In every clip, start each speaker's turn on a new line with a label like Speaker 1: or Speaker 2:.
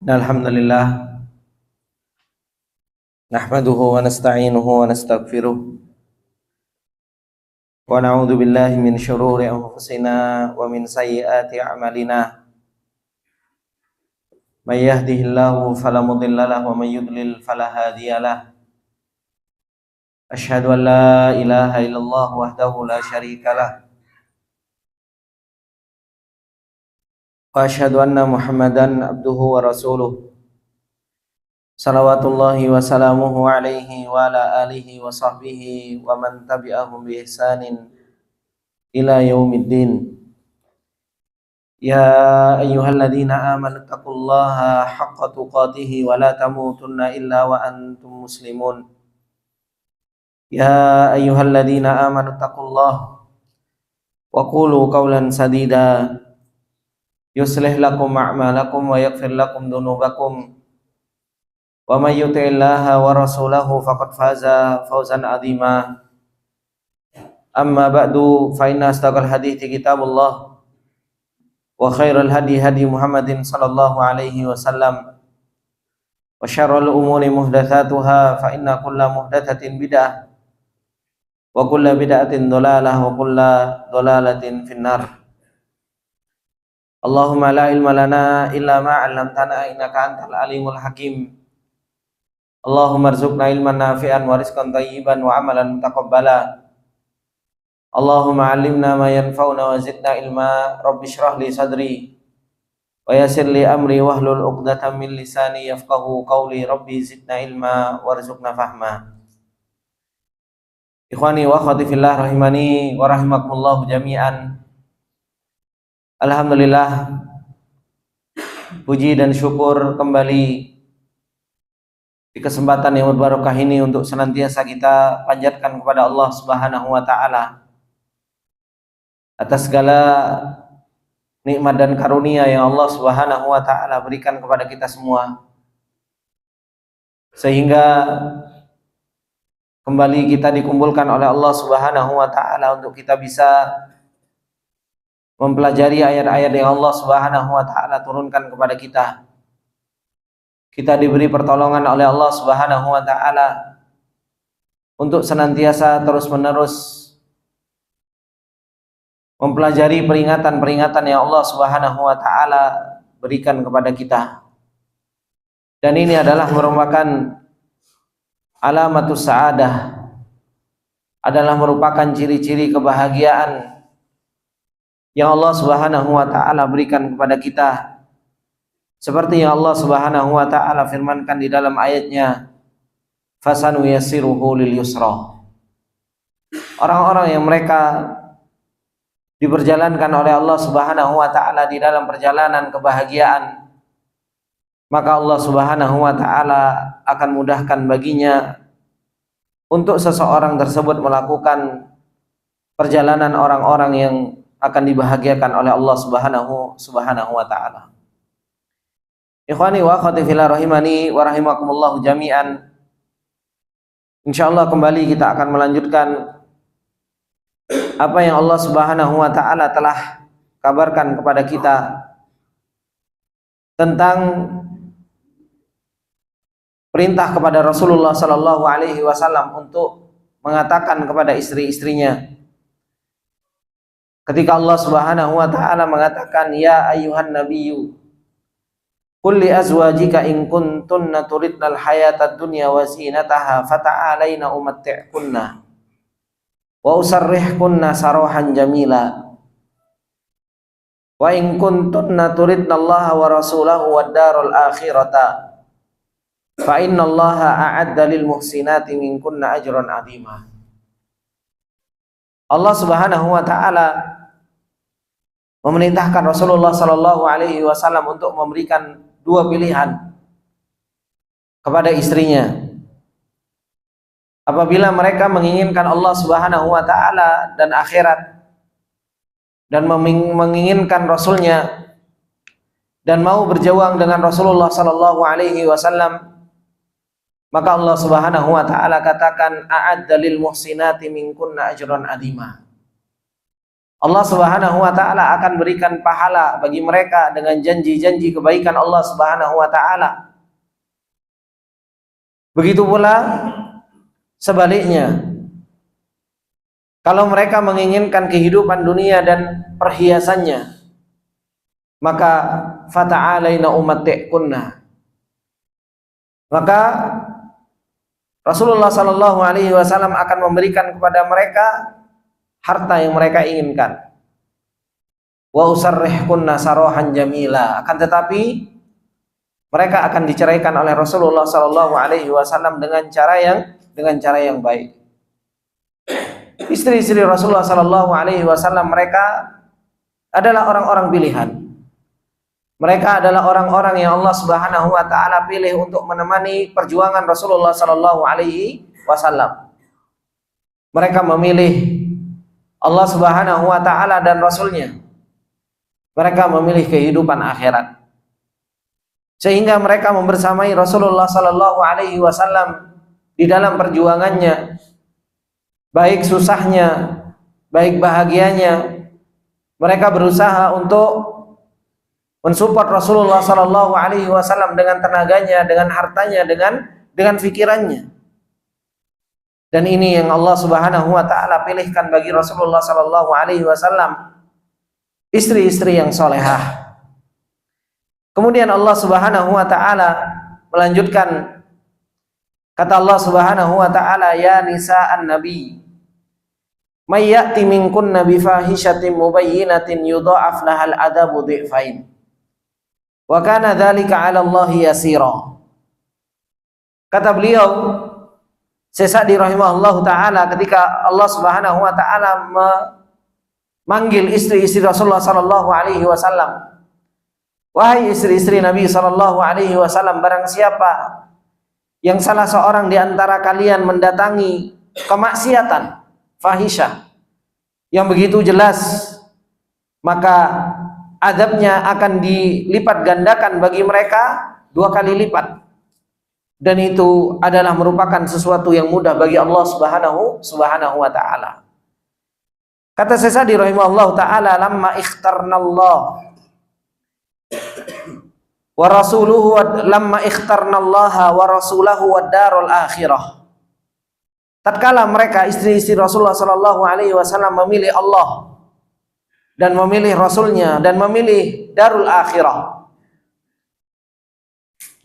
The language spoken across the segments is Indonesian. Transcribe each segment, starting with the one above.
Speaker 1: Alhamdulillah nahmaduhu wa nasta'inuhu wa nastaghfiruh wa na'udzu billahi min syururi anfusina wa min sayyiati a'malina may yahdihillahu fala mudilla lahu wa may yudlil fala hadiyalah asyhadu an la ilaha illallah wahdahu la syarikalah wa asyhadu anna Muhammadan abduhu wa rasuluh salawatullahi wa salamuhu alaihi wa ala alihi wa sahbihi wa man tabi'ahum bi ihsanin ila yaumiddin. Ya ayyuhalladzina amanu taqullaha haqqa tuqatih wa la tamutunna illa wa antum muslimun. Ya ayyuhalladzina amanu taqullaha wa qulu qawlan sadida yuslih lakum a'malakum wa yaghfir lakum dhunubakum. Wa may yuti'illaha wa rasulahu faqad faza fawzan 'azima. Amma ba'du fa inna astaqal hadithi kitabullah wa khairal hadi hadi Muhammadin sallallahu alaihi wasallam wa syarrul umuri muhdatsatuha fa inna kulla muhdatsatin bid'ah wa kulla bid'atin dhalalah wa kulla dhalalatin finnar. Allahumma la ilma lana illa ma 'allamtana innaka antal alimul hakim. Allahumma arzuqna ilman nafi'an wa rizqan thayyiban wa amalan mutaqabbala. Allahumma 'allimna ma yanfa'una wa zidna ilma. Rabbi shrah li sadri wa yassir li amri wahlul 'uqdatam min lisani yafqahu qawli. Rabbi zidna ilma warzuqna fahma. Ikhwani wa akhwati fillah rahimani wa rahimakumullah jami'an. Alhamdulillah, puji dan syukur kembali di kesempatan yang berbarokah ini untuk senantiasa kita panjatkan kepada Allah Subhanahu wa taala atas segala nikmat dan karunia yang Allah Subhanahu wa taala berikan kepada kita semua, sehingga kembali kita dikumpulkan oleh Allah Subhanahu wa taala untuk kita bisa mempelajari ayat-ayat yang Allah Subhanahu wa taala turunkan kepada kita. Kita diberi pertolongan oleh Allah Subhanahu wa taala untuk senantiasa terus-menerus mempelajari peringatan-peringatan yang Allah Subhanahu wa taala berikan kepada kita. Dan ini adalah merupakan alamatus sa'adah, adalah merupakan ciri-ciri kebahagiaan yang Allah Subhanahu wa taala berikan kepada kita. Seperti yang Allah Subhanahu wa taala firmankan di dalam ayatnya, fasanu yassiruhu lil yusra. Orang-orang yang mereka diperjalankan oleh Allah Subhanahu wa taala di dalam perjalanan kebahagiaan, maka Allah Subhanahu wa taala akan mudahkan baginya untuk seseorang tersebut melakukan perjalanan orang-orang yang akan dibahagiakan oleh Allah Subhanahu wa taala. Ikhwani wa akhwati fillah rahimani wa rahimakumullah jami'an. Insyaallah kembali kita akan melanjutkan apa yang Allah Subhanahu wa taala telah kabarkan kepada kita tentang perintah kepada Rasulullah sallallahu alaihi wasallam untuk mengatakan kepada istri-istrinya, ketika Allah Subhanahu wa taala mengatakan, ya ayyuhan nabiyyu qul li azwajika in kuntunna turidnal hayatad dunya wa zinataha fata'alaina umatti'kunna wa usarrihkunna sarahan jamila wa in kuntunna turidnallaha wa rasulahu wad darul akhirata fa innallaha a'adda lil muhsinati minkunna ajran 'azima. Allah Subhanahu wa taala memerintahkan Rasulullah sallallahu alaihi wasallam untuk memberikan dua pilihan kepada istrinya apabila mereka menginginkan Allah Subhanahu wa taala dan akhirat dan menginginkan Rasulnya dan mau berjuang dengan Rasulullah sallallahu alaihi wasallam, maka Allah Subhanahu wa taala katakan a'adda lil muhsinati minkunna ajran 'azima. Allah Subhanahu wa taala akan berikan pahala bagi mereka dengan janji-janji kebaikan Allah Subhanahu wa taala. Begitu pula sebaliknya, kalau mereka menginginkan kehidupan dunia dan perhiasannya, maka fata'alaina umatti'kunna, maka Rasulullah sallallahu alaihi wasallam akan memberikan kepada mereka harta yang mereka inginkan. Wa usarrihkunna sarahan jamila, akan tetapi mereka akan diceraikan oleh Rasulullah sallallahu alaihi wasallam dengan cara yang baik. Istri-istri Rasulullah sallallahu alaihi wasallam mereka adalah orang-orang pilihan. Mereka adalah orang-orang yang Allah Subhanahu wa taala pilih untuk menemani perjuangan Rasulullah sallallahu alaihi wasallam. Mereka memilih Allah Subhanahu wa taala dan Rasulnya. Mereka memilih kehidupan akhirat. Sehingga mereka membersamai Rasulullah sallallahu alaihi wasallam di dalam perjuangannya. Baik susahnya, baik bahagianya. Mereka berusaha untuk mensupport Rasulullah sallallahu alaihi wasallam dengan tenaganya, dengan hartanya, dengan pikirannya. Dan ini yang Allah Subhanahu wa taala pilihkan bagi Rasulullah sallallahu alaihi wasallam, istri-istri yang solehah. Kemudian Allah Subhanahu wa taala melanjutkan, kata Allah Subhanahu wa taala, ya nisa'an nabi may ya'ti minkunna bi fahishatin mubayyinatin yudha'af lahal adabu dhi'fain wa kana dzalika 'ala Allah yasira. Kata beliau Syekh Sa'di rahimahullahu taala, ketika Allah Subhanahu wa taala memanggil istri-istri Rasulullah sallallahu alaihi wasallam, wahai istri-istri Nabi sallallahu alaihi wasallam, barang siapa yang salah seorang di antara kalian mendatangi kemaksiatan fahisyah yang begitu jelas, maka azabnya akan dilipat gandakan bagi mereka 2 kali lipat. Dan itu adalah merupakan sesuatu yang mudah bagi Allah Subhanahu wa taala. Kata Syekh Sa'di rahimahullahu taala, lamma ikhtarnallah wa rasuluhu lamma ikhtarnallaha wa rasulahu wad darul akhirah. Tatkala mereka istri-istri Rasulullah sallallahu alaihi wasallam memilih Allah dan memilih Rasulnya dan memilih darul akhirah,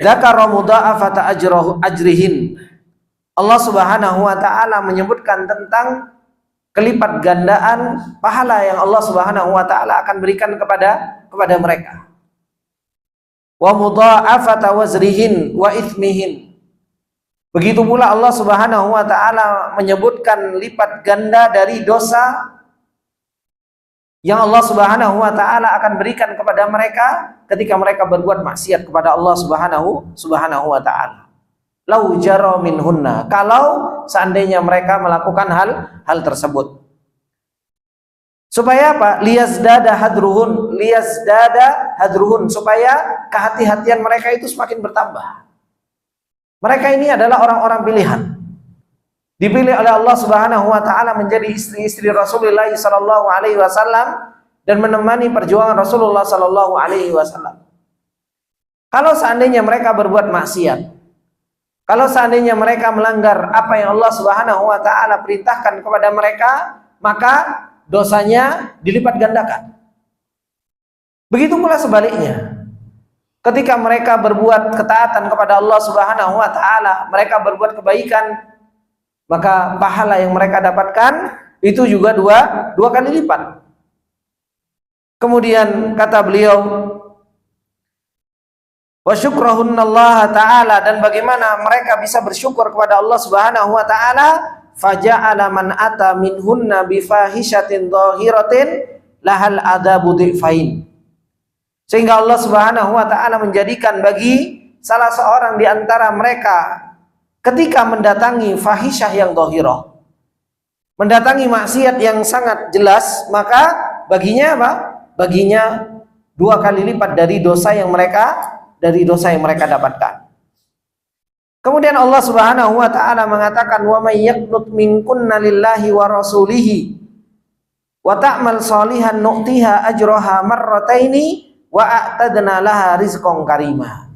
Speaker 1: dzakara mudha'afata ajrihin. Allah Subhanahu wa taala menyebutkan tentang kelipat gandaan pahala yang Allah Subhanahu wa taala akan berikan kepada mereka. Wa mudha'afata wazrihin wa ithmihin. Begitu pula Allah Subhanahu wa taala menyebutkan lipat ganda dari dosa yang Allah Subhanahu wa taala akan berikan kepada mereka ketika mereka berbuat maksiat kepada Allah Subhanahu wa taala. Lau jara minhunna, kalau seandainya mereka melakukan hal tersebut. Supaya apa? Liyazdada hadruhun, supaya kehati-hatian mereka itu semakin bertambah. Mereka ini adalah orang-orang pilihan. Dipilih oleh Allah Subhanahu wa taala menjadi istri-istri Rasulullah sallallahu alaihi wasallam dan menemani perjuangan Rasulullah sallallahu alaihi wasallam. Kalau seandainya mereka berbuat maksiat, kalau seandainya mereka melanggar apa yang Allah Subhanahu wa taala perintahkan kepada mereka, maka dosanya dilipat gandakan. Begitu pula sebaliknya. Ketika mereka berbuat ketaatan kepada Allah Subhanahu wa taala, mereka berbuat kebaikan, maka pahala yang mereka dapatkan itu juga dua kali lipat. Kemudian kata beliau, wa syukrahunallaha ta'ala, dan bagaimana mereka bisa bersyukur kepada Allah Subhanahu wa ta'ala, faja'ala man ata minhunna bifahishatin dhahiratin lahal adabu dhi'fain. Sehingga Allah Subhanahu wa ta'ala menjadikan bagi salah seorang di antara mereka ketika mendatangi fahisyah yang dhahirah, mendatangi maksiat yang sangat jelas, maka baginya apa? Baginya 2 kali lipat dari dosa yang mereka dapatkan. Kemudian Allah Subhanahu wa taala mengatakan, wa may yaqnut minkunna lillahi wa rasulihi wa ta'mal sholihan nu'tiha ajraha marrataini wa a'tadna laha rizqan karima.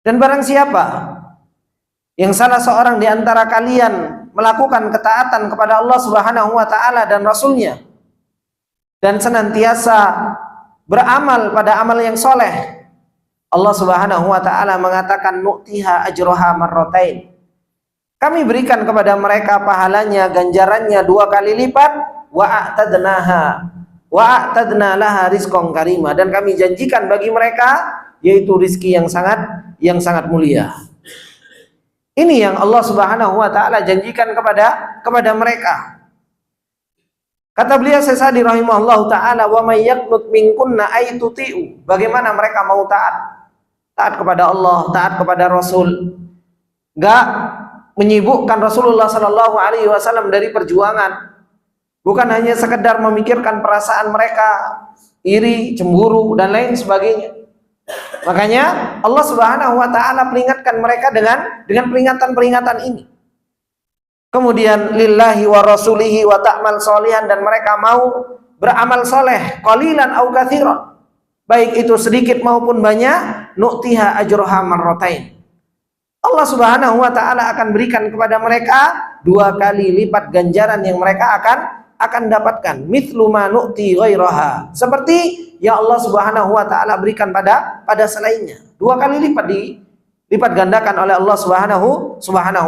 Speaker 1: Dan barang siapa yang salah seorang di antara kalian melakukan ketaatan kepada Allah Subhanahu wa taala dan Rasulnya, dan senantiasa beramal pada amal yang soleh, Allah Subhanahu wa taala mengatakan nu'tiha ajroha marrotain, kami berikan kepada mereka pahalanya, ganjarannya 2 kali lipat, wa a'tadna laha rizqan karima, dan kami janjikan bagi mereka yaitu rizki yang sangat mulia. Ini yang Allah Subhanahu wa taala janjikan kepada mereka. Kata beliau Sesadi rahimahullahu taala, wa may yaqnut minkunna ay tuti'u, bagaimana mereka mau taat kepada Allah, taat kepada Rasul, enggak menyibukkan Rasulullah sallallahu alaihi wasallam dari perjuangan, bukan hanya sekedar memikirkan perasaan mereka iri, cemburu dan lain sebagainya. Makanya Allah Subhanahu wa taala peringatkan mereka dengan peringatan-peringatan ini. Kemudian lillahi wa rasulihi wa ta'mal sholihan, dan mereka mau beramal soleh qalilan au katsiran, baik itu sedikit maupun banyak, nu'tiha ajroha marratain, Allah Subhanahu wa taala akan berikan kepada mereka 2 kali lipat ganjaran yang mereka akan dapatkan, mithlu ma nu'ti ghairaha, seperti yang Allah Subhanahu wa taala berikan pada selainnya, 2 kali lipat gandakan oleh Allah Subhanahu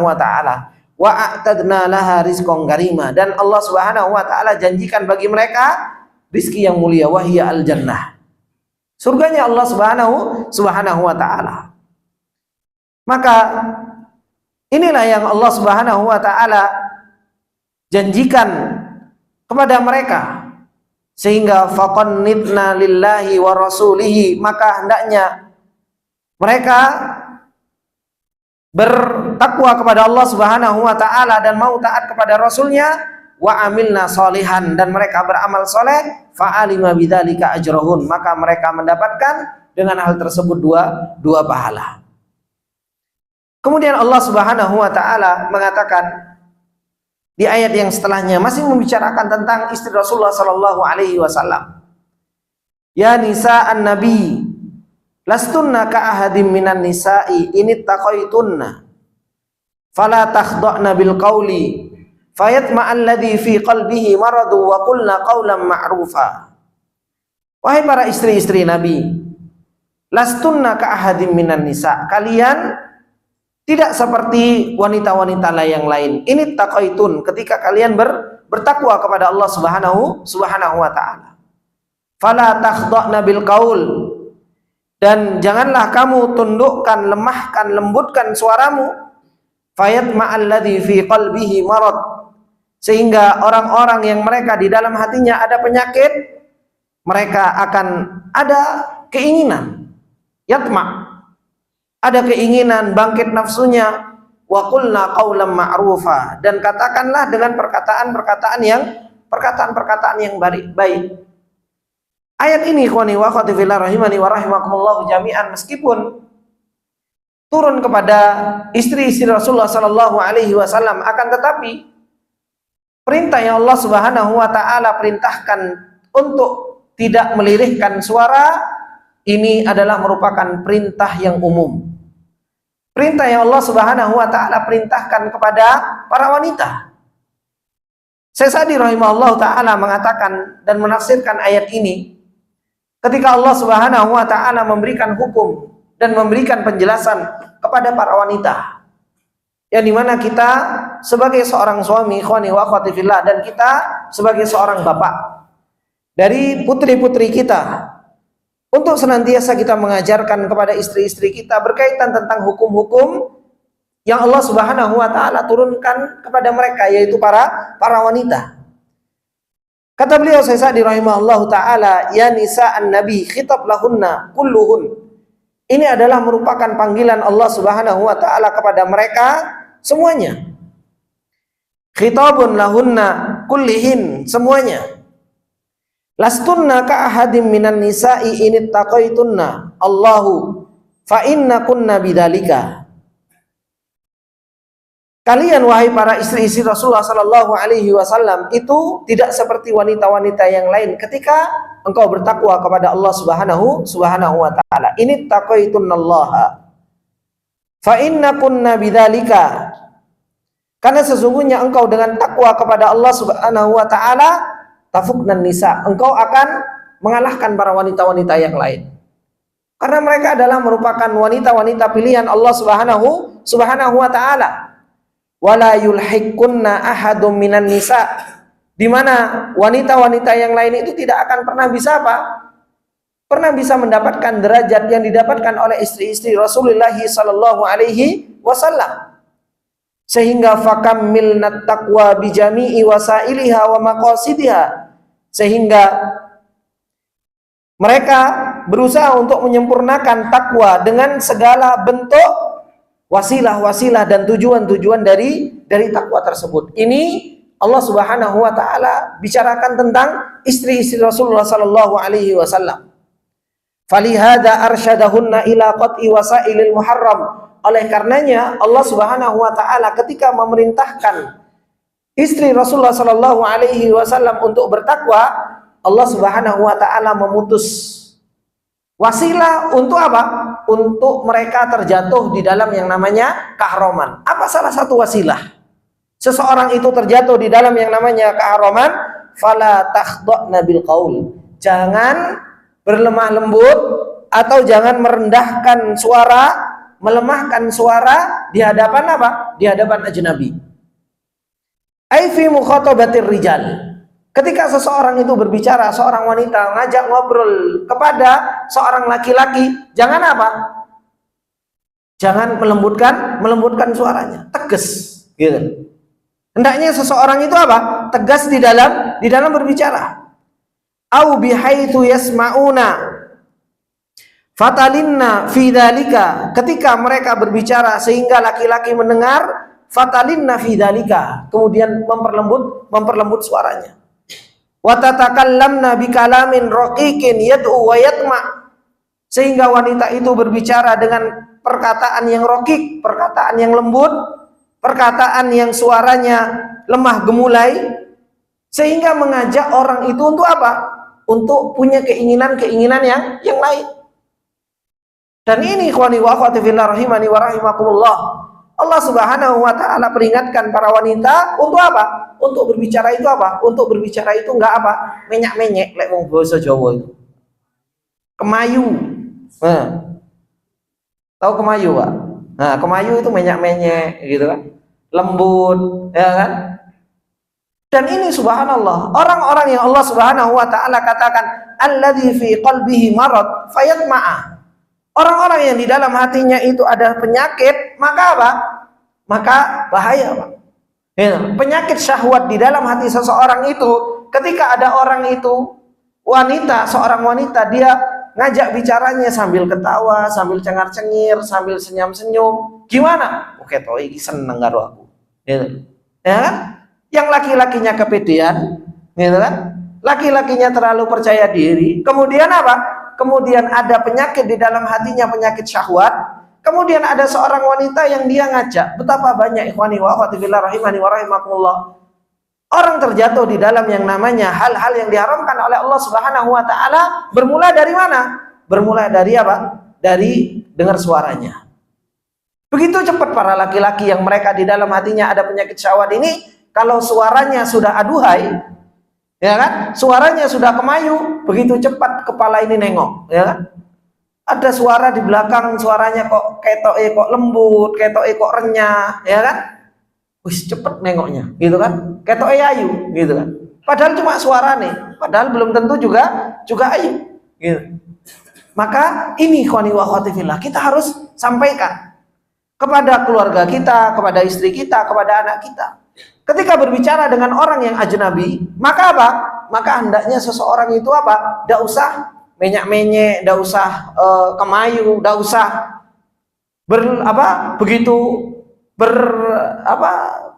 Speaker 1: wa taala. Wa a'tadna laha rizqan karima, dan Allah Subhanahu wa taala janjikan bagi mereka rizki yang mulia, wahia al jannah, surganya Allah Subhanahu wa taala. Maka inilah yang Allah Subhanahu wa taala janjikan kepada mereka, sehingga faqannitna lillahi wa rasulihi, maka hendaknya mereka bertakwa kepada Allah Subhanahu wa taala dan mau taat kepada Rasulnya, wa amilna sholihan, dan mereka beramal soleh, fa'alima bidzalika ajrahun, maka mereka mendapatkan dengan hal tersebut dua pahala. Kemudian Allah Subhanahu wa taala mengatakan di ayat yang setelahnya, masih membicarakan tentang istri Rasulullah sallallahu alaihi wasallam, ya nisa an-nabi lastunna ka ahadim minan nisa'i inittaqaitunna fala takhda'na bil qawli fayatma'al ladzi fi qalbihi maradu wa qulna qawlan ma'rufa. Wahai para istri-istri Nabi, lastunna ka ahadim minan nisa, kalian tidak seperti wanita-wanita yang lain. Ini taqaitun, ketika kalian bertakwa kepada Allah Subhanahu wa taala. Fala takhda'na bil qaul, dan janganlah kamu tundukkan, lemahkan, lembutkan suaramu, fayatma'al ladzi fi qalbihi marad, sehingga orang-orang yang mereka di dalam hatinya ada penyakit, mereka akan ada keinginan, yatma', ada keinginan bangkit nafsunya, wa qulna qawlan ma'rufa, dan katakanlah dengan perkataan-perkataan yang baik. Ayat ini ikhwani wa akhwati fillah rahimani wa rahimakumullah jami'an, meskipun turun kepada istri-istri Rasulullah sallallahu alaihi wasallam, akan tetapi perintah yang Allah Subhanahu wa taala perintahkan untuk tidak melirihkan suara ini adalah merupakan perintah yang umum. Perintah yang Allah Subhanahu wa taala perintahkan kepada para wanita. Sesadi rahimahullah taala mengatakan dan menafsirkan ayat ini, ketika Allah Subhanahu wa taala memberikan hukum dan memberikan penjelasan kepada para wanita, yang dimana kita sebagai seorang suami, ikhwani wa akhwati fillah, dan kita sebagai seorang bapak dari putri-putri kita, untuk senantiasa kita mengajarkan kepada istri-istri kita berkaitan tentang hukum-hukum yang Allah Subhanahu wa taala turunkan kepada mereka, yaitu para wanita. Kata beliau Sa'di rahimahullahu taala, ya nisa'an nabi khitab lahunna kulluhun. Ini adalah merupakan panggilan Allah Subhanahu wa taala kepada mereka semuanya. Khitabun lahunna kullihin, semuanya. Lastunna ka ahadim minan nisa'i inittaqaitunna Allahu fa inna kunna bidzalika. kalian wahai para istri-istri Rasulullah sallallahu alaihi wasallam itu tidak seperti wanita-wanita yang lain ketika engkau bertakwa kepada Allah Subhanahu wa taala. Ini taqaitunnallaha fa innakunna bidzalika, karena sesungguhnya engkau dengan takwa kepada Allah Subhanahu wa taala tafuknan nisa, engkau akan mengalahkan para wanita-wanita yang lain. Karena mereka adalah merupakan wanita-wanita pilihan Allah Subhanahu wa taala. Wala yulhikunna ahadum minan nisa, di mana wanita-wanita yang lain itu tidak akan pernah bisa pernah bisa mendapatkan derajat yang didapatkan oleh istri-istri Rasulullah sallallahu alaihi wasallam. Sehingga fakammilnat taqwa bijami'i wasailiha wa maqasidiha, sehingga mereka berusaha untuk menyempurnakan takwa dengan segala bentuk wasilah-wasilah dan tujuan-tujuan dari takwa tersebut. Ini Allah Subhanahu wa taala bicarakan tentang istri-istri Rasulullah sallallahu alaihi wasallam. Falihada arsyadahunna ila qat'i wasailil muharram. Oleh karenanya Allah Subhanahu wa taala ketika memerintahkan istri Rasulullah sallallahu alaihi wasallam untuk bertakwa, Allah Subhanahu wa taala memutus wasilah untuk apa? Untuk mereka terjatuh di dalam yang namanya keharaman. Apa salah satu wasilah seseorang itu terjatuh di dalam yang namanya keharaman? Fala takhda'na bil qaul. Jangan berlemah lembut atau jangan merendahkan suara, melemahkan suara di hadapan apa? Di hadapan ajnabi. Ai fi mukhatabatir rijal. Ketika seseorang itu berbicara, seorang wanita ngajak ngobrol kepada seorang laki-laki, jangan apa? Jangan melembutkan suaranya, tegas, gitu. Hendaknya seseorang itu apa? Tegas di dalam berbicara. Au bihaitsu yasmauna fatalinna fi dzalika, ketika mereka berbicara sehingga laki-laki mendengar, fatalinna fi dzalika, kemudian memperlembut suaranya. Wa tatakallamna bikalamin raqiqin yad'u wa yatma, sehingga wanita itu berbicara dengan perkataan yang raqiq, perkataan yang lembut, perkataan yang suaranya lemah gemulai, sehingga mengajak orang itu untuk apa? Untuk punya keinginan-keinginan yang lain. Dan ini ikhwani wa akhwati fillah rahimani wa rahimakumullah, Allah Subhanahu wa taala peringatkan para wanita untuk apa? Untuk berbicara itu apa? Untuk berbicara itu enggak apa? Menyak-menyek lek wong basa Jawa itu. Kemayu. Tahu kemayu, Pak? Nah, kemayu itu menyak-menyek gitu kan. Lembut, ya kan? Dan ini subhanallah, orang-orang yang Allah Subhanahu wa taala katakan alladzi fi qalbihi marad fayatma'a. Orang-orang yang di dalam hatinya itu ada penyakit, maka apa? Maka bahaya, Pak. Ya, penyakit syahwat di dalam hati seseorang itu, ketika ada orang itu wanita, seorang wanita, dia ngajak bicaranya sambil ketawa, sambil cengar-cengir, sambil senyum-senyum, gimana? Oke, toh iki seneng karo aku. Gitu. Ya kan? Yang laki-lakinya kepedean, gitu kan? Laki-lakinya terlalu percaya diri. Kemudian apa? Kemudian ada penyakit di dalam hatinya, penyakit syahwat. Kemudian ada seorang wanita yang dia ngajak. Betapa banyak ikhwani wa akhwati fillah rahimani wa rahimakumullah, orang terjatuh di dalam yang namanya hal-hal yang diharamkan oleh Allah Subhanahu wa taala. Bermula dari mana? Bermula dari apa? Dari dengar suaranya. Begitu cepat para laki-laki yang mereka di dalam hatinya ada penyakit syahwat ini, kalau suaranya sudah aduhai, ya kan? Suaranya sudah kemayu, begitu cepat kepala ini nengok, ya kan? Ada suara di belakang, suaranya kok ketoke kok lembut, ketoke kok renyah, ya kan? Wis cepet nengoknya, gitu kan? Ketoke ayu, gitu kan? Padahal cuma suara nih, padahal belum tentu juga ayu, gitu. Maka ini ikhwani wa akhwati fillah, kita harus sampaikan kepada keluarga kita, kepada istri kita, kepada anak kita. Ketika berbicara dengan orang yang ajnabi, maka apa? Maka hendaknya seseorang itu apa? Tidak usah menyak-menyek, tidak usah kemayu, tidak usah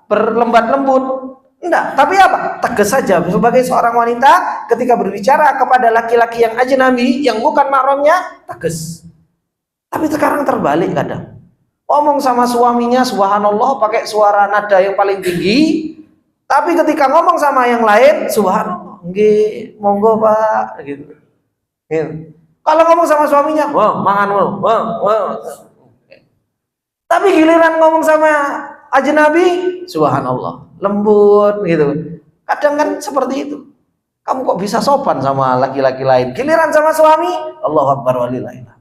Speaker 1: berlembat lembut. Enggak, tapi apa? Tegas saja sebagai seorang wanita ketika berbicara kepada laki-laki yang ajnabi, yang bukan mahramnya, tegas. Tapi sekarang terbalik kadang. ngomong sama suaminya subhanallah pakai suara nada yang paling tinggi, tapi ketika ngomong sama yang lain subhanallah, nggih, monggo Pak, gitu. Gitu. Kalau ngomong sama suaminya, wah, mangan wah, wah. Tapi giliran ngomong sama ajnabi, subhanallah, lembut gitu. Kadang kan seperti itu. Kamu kok bisa sopan sama laki-laki lain? Giliran sama suami, Allahu Akbar walillahillah.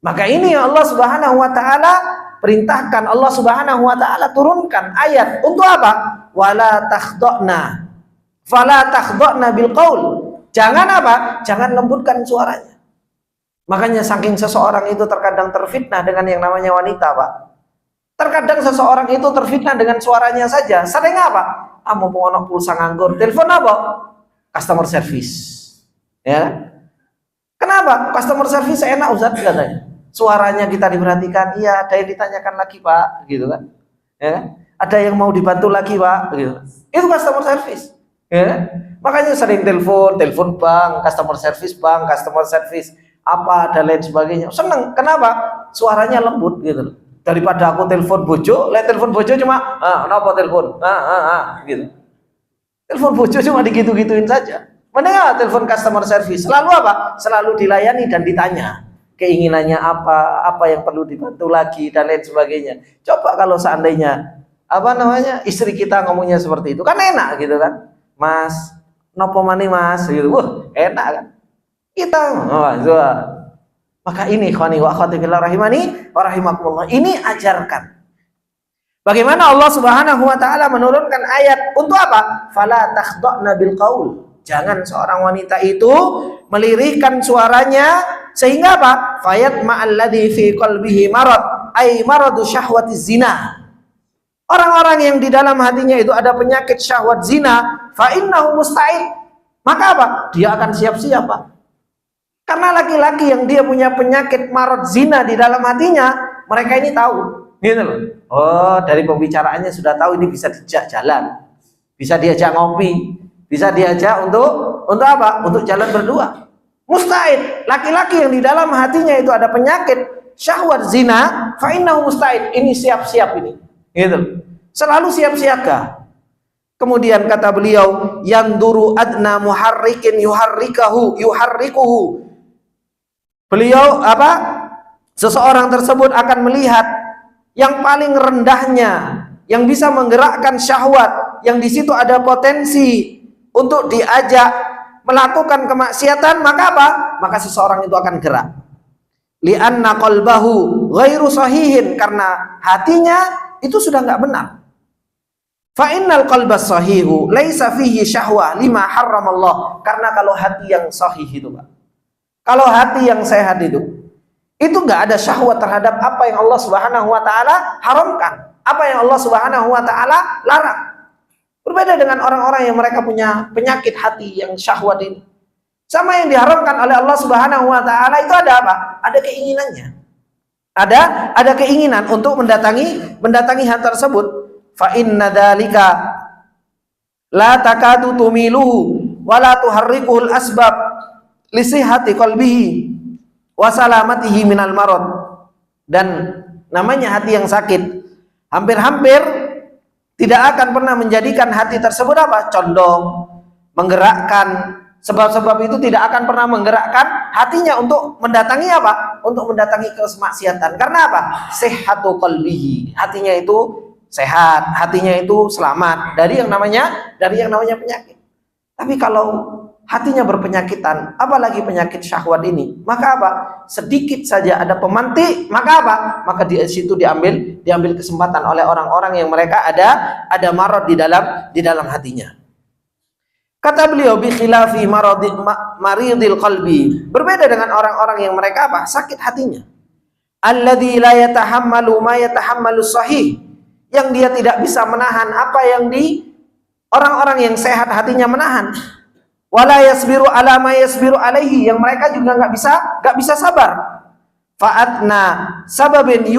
Speaker 1: Maka ini Allah Subhanahu wa taala perintahkan, Allah Subhanahu wa taala turunkan ayat untuk apa? Wala takhda'na. Fala takhda'na bil qaul. Jangan apa? Jangan lembutkan suaranya. Makanya saking seseorang itu terkadang terfitnah dengan yang namanya wanita, Pak. Terkadang seseorang itu terfitnah dengan suaranya saja. Sering apa? Mau ono pulsa nganggur, telepon apa? Customer service. Ya. Kenapa? Customer service enak Ustaz katanya. Suaranya kita diperhatikan, iya, ada yang ditanyakan lagi Pak, gitu kan? Ya. Ada yang mau dibantu lagi Pak, gitu. Itu customer service. Ya. Makanya sering telepon bank, customer service apa dan lain sebagainya. Seneng. Kenapa? Suaranya lembut gitu. Daripada aku telepon bojo, telepon bojo cuma kenapa telepon? Gitu. Telepon bojo cuma digitu-gituin saja. Mending telepon customer service. Selalu apa? Selalu dilayani dan ditanya keinginannya apa yang perlu dibantu lagi dan lain sebagainya. Coba kalau seandainya istri kita ngomongnya seperti itu, kan enak gitu kan? Mas, nopo mani Mas gitu. Enak kan? Kita maka ini ikhwani wa akhwati fillah rahimani wa rahimakumullah, ini ajarkan bagaimana Allah Subhanahu wa taala menurunkan ayat untuk apa? Fala takhda'na bil qaul. Jangan seorang wanita itu melirihkan suaranya sehingga apa? Fayat ma'alladzi fi qalbihi marad, ay maradu syahwatiz zina. Orang-orang yang di dalam hatinya itu ada penyakit syahwat zina, fa innahu musta'id. Maka apa? Dia akan siap-siap, Pak. Karena laki-laki yang dia punya penyakit marad zina di dalam hatinya, mereka ini tahu, gitu loh. Oh, dari pembicaraannya sudah tahu ini bisa diajak jalan, bisa diajak ngopi, bisa diajak untuk apa? Untuk jalan berdua. Musta'id, laki-laki yang di dalam hatinya itu ada penyakit syahwat zina, fa innahu musta'id, ini siap-siap ini. Gitu. Selalu siap siaga. Kemudian kata beliau, yanduru adna muharrikin yuharrikuhu. Beliau seseorang tersebut akan melihat yang paling rendahnya yang bisa menggerakkan syahwat, yang di situ ada potensi untuk diajak melakukan kemaksiatan, maka apa? Maka seseorang itu akan gerak. Li'anna qalbahu ghairu sahihin, karena hatinya itu sudah nggak benar. Fa innal qalbas sahihu laisa fihi syahwah lima harramallah. Karena kalau hati yang sahih itu, Pak, kalau hati yang sehat itu nggak ada syahwat terhadap apa yang Allah Subhanahu wa taala haramkan, apa yang Allah Subhanahu wa taala larang. Berbeda dengan orang-orang yang mereka punya penyakit hati yang syahwat ini. Sama yang diharamkan oleh Allah Subhanahu wa taala itu ada apa? Ada keinginannya. Ada keinginan untuk mendatangi hal tersebut. Fa inna dzalika la takadu tumiluhu wa la tuharrikuhul asbab li sihhati qalbihi wa salamatihi minal marad. Dan namanya hati yang sakit hampir-hampir tidak akan pernah menjadikan hati tersebut apa? Condong, menggerakkan. Sebab-sebab itu tidak akan pernah menggerakkan hatinya untuk mendatangi apa? Untuk mendatangi kemaksiatan. Karena apa? Sihhatu qalbihi. Hatinya itu sehat, hatinya itu selamat dari yang namanya penyakit. Tapi kalau hatinya berpenyakitan, apalagi penyakit syahwat ini, maka apa? Sedikit saja ada pemantik, maka apa? Maka di situ diambil kesempatan oleh orang-orang yang mereka ada marad di dalam hatinya. Kata beliau, bi khilafi maridil qalbi, berbeda dengan orang-orang yang mereka apa? Sakit hatinya. Alladzi la yatahammalu ma yatahammalu sahih, yang dia tidak bisa menahan apa yang orang-orang yang sehat hatinya menahan. Wala yasbiru ala ma yasbiru alaihi, yang mereka juga nggak bisa sabar. Fa'atna sababin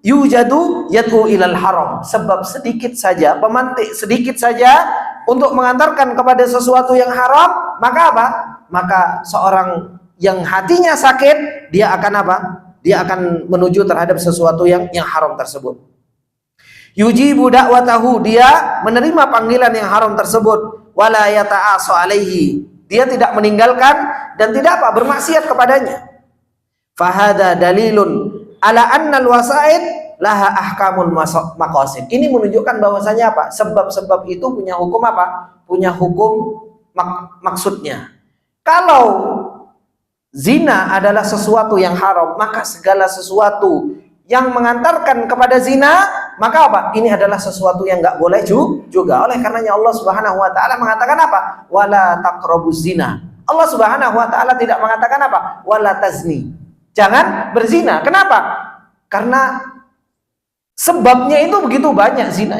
Speaker 1: yujadu yad'u ilal haram, sebab sedikit saja, pemantik sedikit saja untuk mengantarkan kepada sesuatu yang haram, maka apa? Maka seorang yang hatinya sakit, dia akan apa? Dia akan menuju terhadap sesuatu yang haram tersebut. Yujibu da'watahu, dia menerima panggilan yang haram tersebut. Wala yata'asu alaihi, dia tidak meninggalkan dan tidak bermaksiat kepadanya. Fahada dalilun ala annal wasaid laha ahkamul maqasid. Ini menunjukkan bahwasanya apa? Sebab-sebab itu punya hukum apa? Punya hukum maksudnya. Kalau zina adalah sesuatu yang haram, maka segala sesuatu yang mengantarkan kepada zina, maka apa? Ini adalah sesuatu yang nggak boleh juga. Oleh karenanya Allah Subhanahu wa taala mengatakan apa? Wala taqrabuz zina. Allah Subhanahu wa taala tidak mengatakan apa? Wala tazni. Jangan berzina. Kenapa? Karena sebabnya itu begitu banyak zina.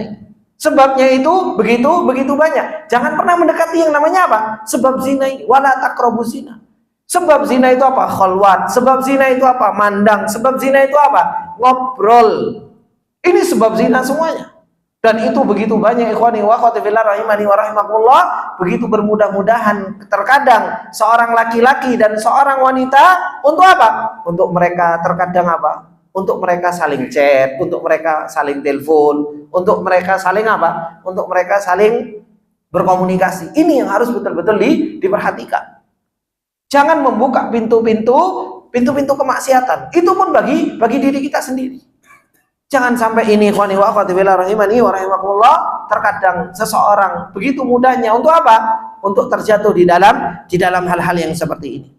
Speaker 1: Sebabnya itu begitu banyak. Jangan pernah mendekati yang namanya apa? Sebab zina ini. Wala taqrabuz zina. Sebab zina itu apa? Khalwat. Sebab zina itu apa? Mandang. Sebab zina itu apa? Ngobrol. Ini sebab zina semuanya. Dan itu begitu banyak, ikhwani wa akhwati fillah rahimani wa rahimakumullah. Begitu bermudah-mudahan terkadang seorang laki-laki dan seorang wanita untuk apa? Untuk mereka terkadang apa? Untuk mereka saling chat, untuk mereka saling telepon, untuk mereka saling apa? Untuk mereka saling berkomunikasi. Ini yang harus betul-betul diperhatikan. Jangan membuka pintu-pintu kemaksiatan. Itu pun bagi diri kita sendiri. Jangan sampai ini, ikhwani wa akhwati fillah rahimani wa rahimakumullah, terkadang seseorang begitu mudahnya untuk apa? Untuk terjatuh di dalam hal-hal yang seperti ini.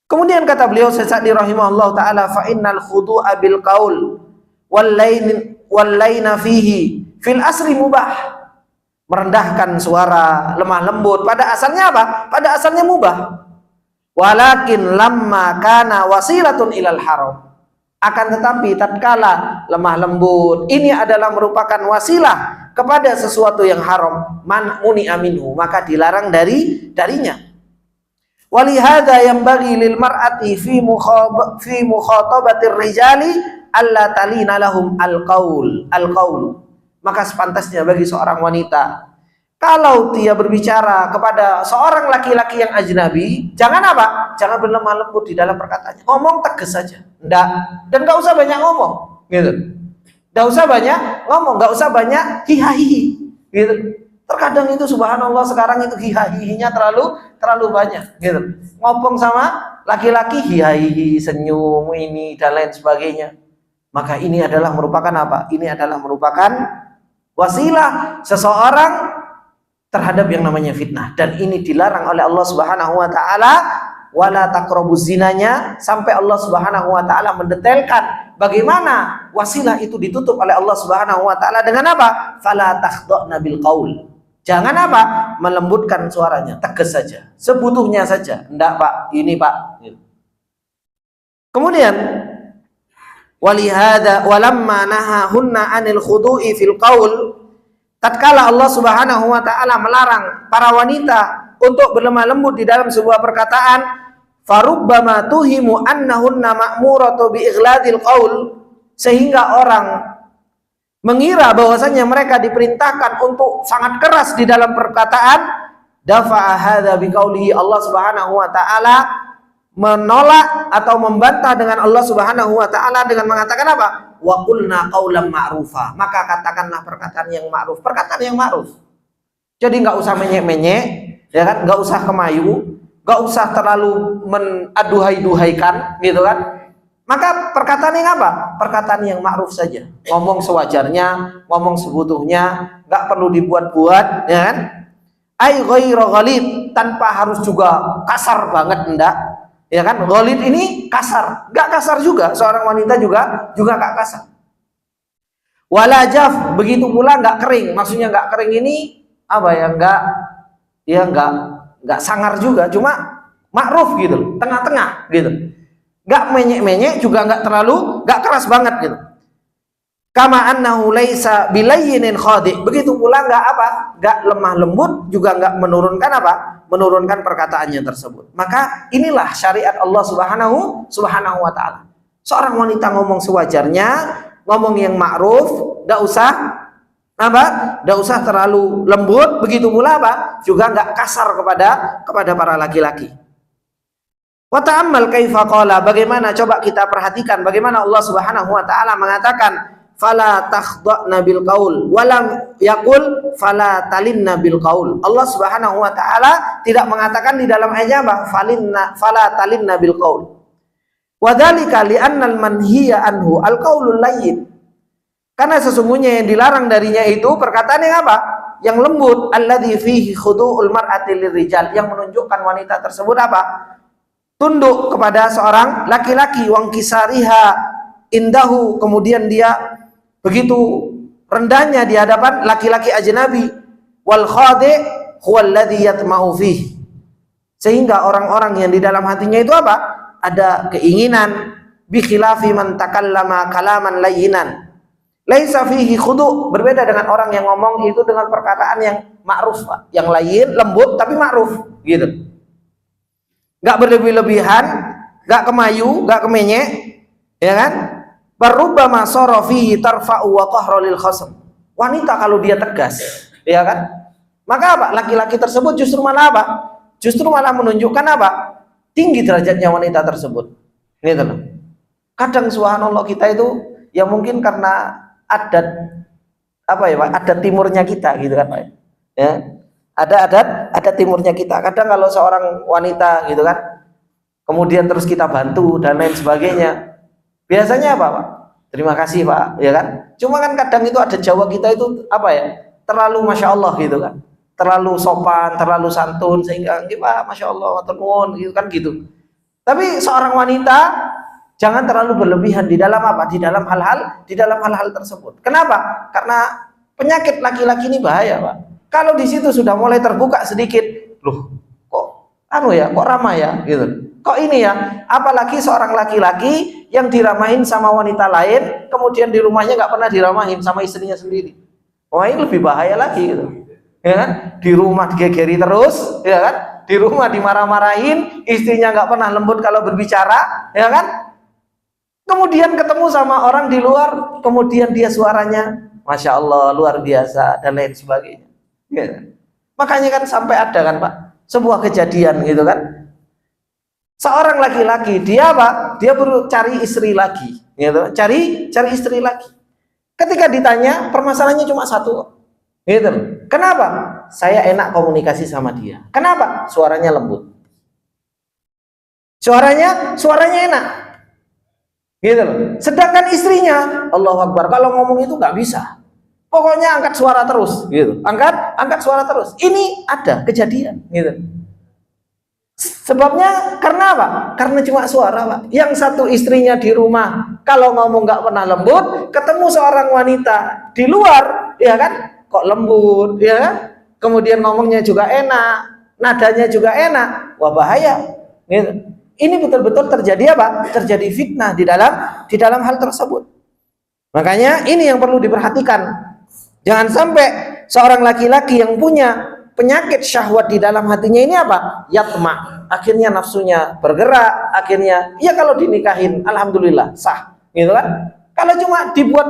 Speaker 1: Kemudian kata beliau Sa'di rahimahullah taala, fa innal khudu'a bil qaul wal laina fihi fil asri mubah. Merendahkan suara, lemah lembut, pada asalnya apa? Pada asalnya mubah. Walakin lamma kana wasilatun ilal haram. Akan tetapi tatkala lemah lembut ini adalah merupakan wasilah kepada sesuatu yang haram, man muni'a minhu, maka dilarang darinya. Walihada yanbaghi lil mar'ati fi mukhatabatir rijali alla talina lahum alqaul. Maka sepantasnya bagi seorang wanita, kalau dia berbicara kepada seorang laki-laki yang ajnabi, jangan apa? Jangan berlemah lembut di dalam perkataannya. Ngomong tegas saja. Enggak. Dan enggak usah banyak ngomong, gitu. Enggak usah banyak ngomong, enggak usah banyak hihahihi, gitu. Terkadang itu subhanallah sekarang itu hihahihinya terlalu banyak, gitu. Ngomong sama laki-laki hihahihi, senyum ini dan lain sebagainya. Maka ini adalah merupakan apa? Ini adalah merupakan wasilah seseorang terhadap yang namanya fitnah, dan ini dilarang oleh Allah Subhanahu wa taala. Wala taqrabuz zinanya, sampai Allah Subhanahu wa taala mendetailkan bagaimana wasilah itu ditutup oleh Allah Subhanahu wa taala dengan apa? Fala takhda'na bil qaul. Jangan apa? Melembutkan suaranya, tegas saja, sebutuhnya saja. Enggak, Pak, ini, Pak. Kemudian walihada walamma nahahunna anil khudu'i fil qaul, tatkala Allah Subhanahu wa taala melarang para wanita untuk berlemah lembut di dalam sebuah perkataan, farubbama tuhimu annahunna ma'muratu bi ighladil qaul, sehingga orang mengira bahwasanya mereka diperintahkan untuk sangat keras di dalam perkataan. Dafa'a hadza biqaulihi, Allah Subhanahu wa taala menolak atau membantah dengan Allah Subhanahu wa taala dengan mengatakan apa? Wa qulna qaulan ma'rufa, maka katakanlah perkataan yang ma'ruf, perkataan yang ma'ruf. Jadi enggak usah menyek-menyek, ya kan? Enggak usah kemayu, enggak usah terlalu menaduhai-duhaikan, gitu kan? Maka perkataan yang apa? Perkataan yang ma'ruf saja. Ngomong sewajarnya, ngomong sebutuhnya, enggak perlu dibuat-buat, ya kan? Ai ghairu ghalid, tanpa harus juga kasar banget, enggak. Ya kan, ghalid ini kasar, enggak kasar juga, seorang wanita juga enggak kasar. Walajaf, begitu pula enggak kering. Maksudnya enggak kering ini apa ya? Enggak sangar juga, cuma ma'ruf gitu, tengah-tengah gitu. Enggak menyek-menyek juga enggak keras banget gitu. Kama annahu laisa bilayyinin khadi, begitu pula enggak lemah lembut, juga enggak menurunkan apa? Menurunkan perkataannya tersebut. Maka inilah syariat Allah Subhanahu wa taala. Seorang wanita ngomong sewajarnya, ngomong yang ma'ruf, enggak usah apa? Enggak usah terlalu lembut, begitu pula apa? Juga enggak kasar kepada para laki-laki. Wa ta'ammal kaifa qala, bagaimana, coba kita perhatikan bagaimana Allah Subhanahu wa taala mengatakan fala takhda'na bil qaul wa lam yaqul fala talinna bil qaul. Allah Subhanahu wa taala tidak mengatakan di dalam ayatnya apa? Fala talinna bil qaul. Wa dzalika li anna al manhiya anhu al qaulul layyin. Karena sesungguhnya yang dilarang darinya itu perkataan yang apa? Yang lembut, alladzi fihi khudu'ul mar'ati lirijal, yang menunjukkan wanita tersebut apa? Tunduk kepada seorang laki-laki, wang kisariha indahu, kemudian dia begitu rendahnya di hadapan laki-laki ajnabi, wal khadi' huwal ladzi yatma'u fihi, sehingga orang-orang yang di dalam hatinya itu apa? Ada keinginan, bi khilafi man takallama kalaman layyinan laisa fihi khudu', berbeda dengan orang yang ngomong itu dengan perkataan yang ma'ruf, Pak, yang layyin, lembut tapi ma'ruf gitu. Gak berlebih-lebihan, gak kemayu, gak kemenyek, ya kan? Barubbama sara fihi tarfa'u wa qahra lil khasm. Wanita kalau dia tegas, ya kan? Maka apa? Laki-laki tersebut justru malah apa? Justru malah menunjukkan apa? Tinggi derajatnya wanita tersebut. Gitu loh. Kadang subhanallah kita itu ya mungkin karena adat apa ya, Pak? Adat timurnya kita gitu kan, Pak. Ya. Ada adat timurnya kita. Kadang kalau seorang wanita gitu kan, kemudian terus kita bantu dan lain sebagainya, biasanya apa, Pak? Terima kasih, Pak, ya kan? Cuma kan kadang itu ada Jawa kita itu apa ya? Terlalu masya Allah gitu kan, terlalu sopan, terlalu santun, sehingga Pak, masya Allah, matur nuwun gitu kan gitu. Tapi seorang wanita jangan terlalu berlebihan di dalam apa? Di dalam hal-hal tersebut. Kenapa? Karena penyakit laki-laki ini bahaya, Pak. Kalau di situ sudah mulai terbuka sedikit, loh, kok kok ramah ya, gitu. Kok ini ya? Apalagi seorang laki-laki yang diramahin sama wanita lain, kemudian di rumahnya nggak pernah diramahin sama istrinya sendiri. Wah, ini lebih bahaya lagi, gitu. Ya kan? Di rumah digegeri terus, ya kan? Di rumah dimarah-marahin, istrinya nggak pernah lembut kalau berbicara, ya kan? Kemudian ketemu sama orang di luar, kemudian dia suaranya, masya Allah, luar biasa dan lain sebagainya. Ya. Makanya kan sampai ada kan, Pak, sebuah kejadian gitu kan, seorang laki-laki dia apa? Dia perlu cari istri lagi, gitu. Cari istri lagi. Ketika ditanya, permasalahannya cuma satu, gitu. Kenapa? Saya enak komunikasi sama dia. Kenapa? Suaranya lembut. Suaranya enak, gitu loh. Sedangkan istrinya, Allahu Akbar, kalau ngomong itu nggak bisa. Pokoknya angkat suara terus, gitu. Angkat suara terus. Ini ada kejadian, gitu. Sebabnya karena apa? Karena cuma suara, Pak. Yang satu istrinya di rumah, kalau ngomong nggak pernah lembut, ketemu seorang wanita di luar, ya kan? Kok lembut, ya kan? Kemudian ngomongnya juga enak, nadanya juga enak. Wah, bahaya, gitu. Ini betul-betul terjadi apa? Terjadi fitnah di dalam hal tersebut. Makanya ini yang perlu diperhatikan. Jangan sampai seorang laki-laki yang punya penyakit syahwat di dalam hatinya ini apa? Yatma. Akhirnya nafsunya bergerak, akhirnya ya kalau dinikahin alhamdulillah sah, gitu kan? Kalau cuma dibuat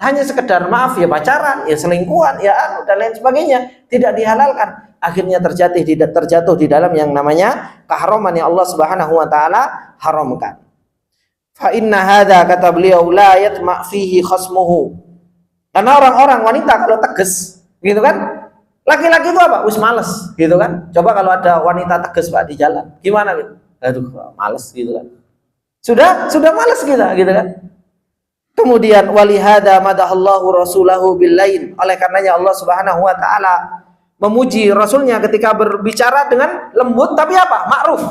Speaker 1: hanya sekedar maaf ya pacaran, ya selingkuhan, ya dan lain sebagainya, tidak dihalalkan. Akhirnya terjatuh di dalam yang namanya keharaman yang Allah Subhanahu wa taala haramkan. Fa inna hadza, kata beliau, la yatma fihi khasmuhu. Karena orang-orang wanita kalau tegas, gitu kan, laki-laki itu apa? Wis males, gitu kan. Coba kalau ada wanita tegas, Pak, di jalan, gimana gitu? Aduh, males, gitu kan. Sudah males kita, gitu kan. Kemudian walihada madahallahu rasulahu billain. Oleh karenanya Allah Subhanahu wa taala memuji rasulnya ketika berbicara dengan lembut tapi apa? Ma'ruf.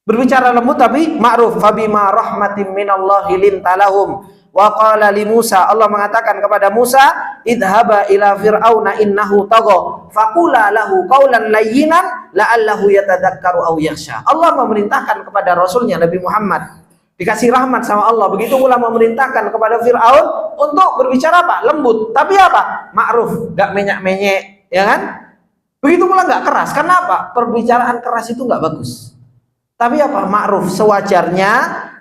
Speaker 1: Berbicara lembut tapi ma'ruf. Fabima rahmatin minallahi lintalahum. Wa qala li Musa, Allah mengatakan kepada Musa, idhaba ila fir'auna innahu tagha faqula lahu qawlan layyinan la'allahu yatadakkaru aw yakhsha. Allah memerintahkan kepada rasulnya Nabi Muhammad, dikasih rahmat sama Allah, begitu pula memerintahkan kepada Fir'aun untuk berbicara apa? Lembut, tapi apa? Ma'ruf, gak menyak-menyek, ya kan? Begitu pula gak keras. Karena apa? Perbicaraan keras itu gak bagus. Tapi apa? Ma'ruf, sewajarnya,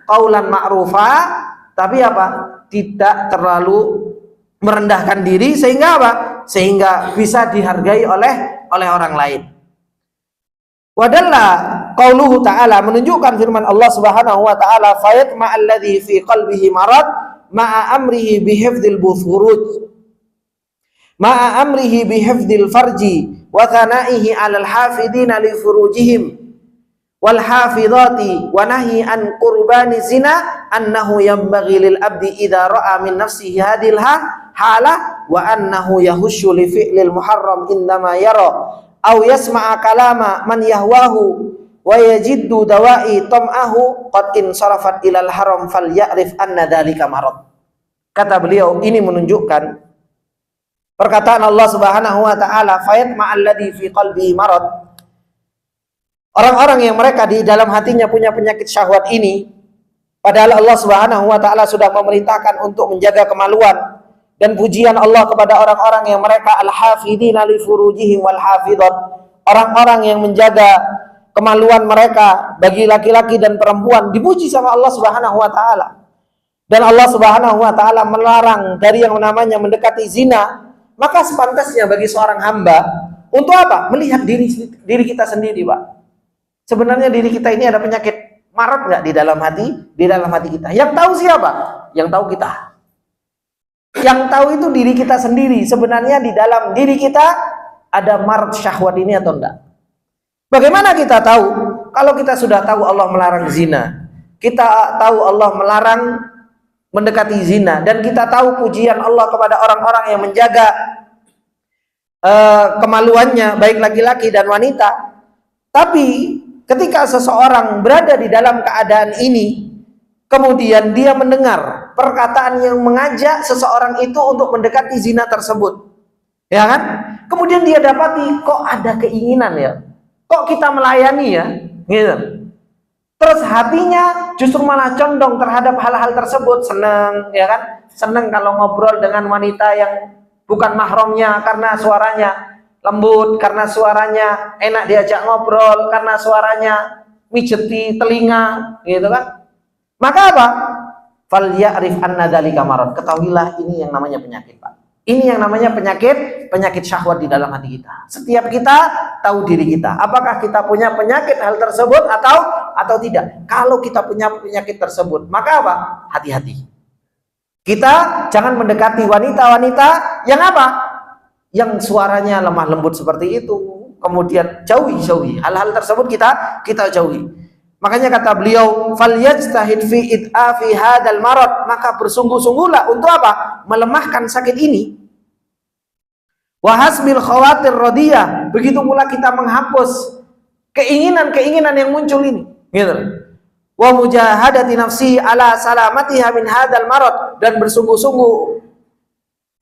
Speaker 1: qaulan ma'rufa, tapi apa? Tidak terlalu merendahkan diri, sehingga apa? Sehingga bisa dihargai oleh orang lain. Wadalla qauluhu ta'ala, menunjukkan firman Allah Subhanahu wa ta'ala, fayatma alladhi fi qalbihi marad ma'a amrihi bihifdzil furuj ma'a amrihi bihifdzil farji wa thanaihi 'alal hafidina li furujihim wal hafidhati wa nahi an qurbani zina annahu yanbaghi lil abdi idza ra'a min nafsihi hadil hala wa annahu yahushu li fi'lil muharram indama yara aw yasma'a kalama man yahwahu wa yajiddu dawa'i tam'ahu qad insarafat ilal haram falya'rif anna dzalika marad. Kata beliau, ini menunjukkan perkataan Allah Subhanahu wa ta'ala, fayatma alladhi fi qalbihi marad. Orang-orang yang mereka di dalam hatinya punya penyakit syahwat ini, padahal Allah Subhanahu wa ta'ala sudah memerintahkan untuk menjaga kemaluan, dan pujian Allah kepada orang-orang yang mereka al-hafidina li furujihim wal hafidhat, orang-orang yang menjaga kemaluan mereka bagi laki-laki dan perempuan, dipuji sama Allah Subhanahu wa ta'ala. Dan Allah Subhanahu wa ta'ala melarang dari yang namanya mendekati zina. Maka sepantasnya bagi seorang hamba untuk apa? Melihat diri kita sendiri, Pak. Sebenarnya diri kita ini ada penyakit marad nggak di dalam hati? Di dalam hati kita. Yang tahu siapa? Yang tahu kita. Yang tahu itu diri kita sendiri. Sebenarnya di dalam diri kita ada marad syahwat ini atau enggak? Bagaimana kita tahu? Kalau kita sudah tahu Allah melarang zina, kita tahu Allah melarang mendekati zina, dan kita tahu pujian Allah kepada orang-orang yang menjaga kemaluannya baik laki-laki dan wanita. Tapi ketika seseorang berada di dalam keadaan ini, kemudian dia mendengar perkataan yang mengajak seseorang itu untuk mendekati zina tersebut, ya kan? Kemudian dia dapati kok ada keinginan ya, kok kita melayani ya, gitu. Terus hatinya justru malah condong terhadap hal-hal tersebut, senang, ya kan? Senang kalau ngobrol dengan wanita yang bukan mahramnya karena suaranya lembut, karena suaranya enak diajak ngobrol, karena suaranya mijeti telinga, gitu kan? Maka apa? Falya'rif anna dzalika marad. Ketahuilah ini yang namanya penyakit, Pak. Ini yang namanya penyakit syahwat di dalam hati kita. Setiap kita tahu diri kita. Apakah kita punya penyakit hal tersebut atau tidak? Kalau kita punya penyakit tersebut, maka apa? Hati-hati. Kita jangan mendekati wanita-wanita yang apa? Yang suaranya lemah lembut seperti itu. Kemudian jauhi hal-hal tersebut, kita jauhi. Makanya kata beliau, falyajtahid fi id'afi hadzal marad, maka bersungguh-sungguhlah untuk apa? Melemahkan sakit ini. Wa hasbil khawatir radiyah, begitu pula kita menghapus keinginan-keinginan yang muncul ini, gitu. Wa mujahadati nafsi ala salamatiha min hadzal marad, dan bersungguh-sungguh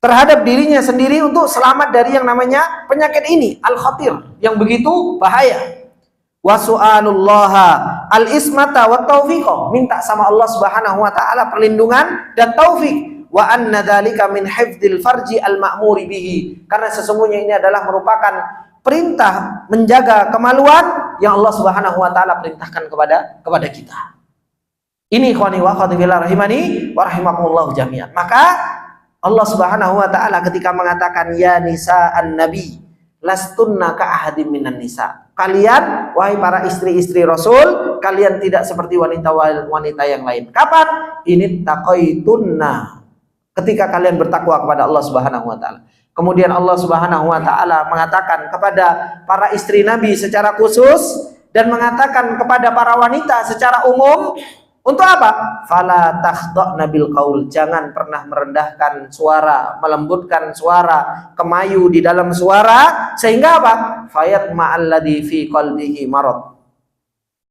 Speaker 1: terhadap dirinya sendiri untuk selamat dari yang namanya penyakit ini, al-khatir, yang begitu bahaya. Wa su'alullaha al-ismata wa taufiqah, minta sama Allah Subhanahu wa ta'ala perlindungan dan taufik. Wa anna dzalika min hifdzil farji al-ma'muri bihi, karena sesungguhnya ini adalah merupakan perintah menjaga kemaluan yang Allah Subhanahu wa ta'ala perintahkan kepada kita. Ini ikhwani wa akhwati fillah rahimani wa rahimakumullah jami'an. Maka Allah Subhanahu wa ta'ala ketika mengatakan ya nisa'an nabi lastunna ka ahadin minan nisa, kalian wahai para istri-istri Rasul, kalian tidak seperti wanita-wanita yang lain. Kapan? Ini taqaitunna, ketika kalian bertakwa kepada Allah Subhanahu wa ta'ala. Kemudian Allah Subhanahu wa ta'ala mengatakan kepada para istri Nabi secara khusus, dan mengatakan kepada para wanita secara umum, untuk apa? Fala takhda'na bil qaul, jangan pernah merendahkan suara, melembutkan suara, kemayu di dalam suara, sehingga apa? Fayatma alladhi fi qalbihi marad.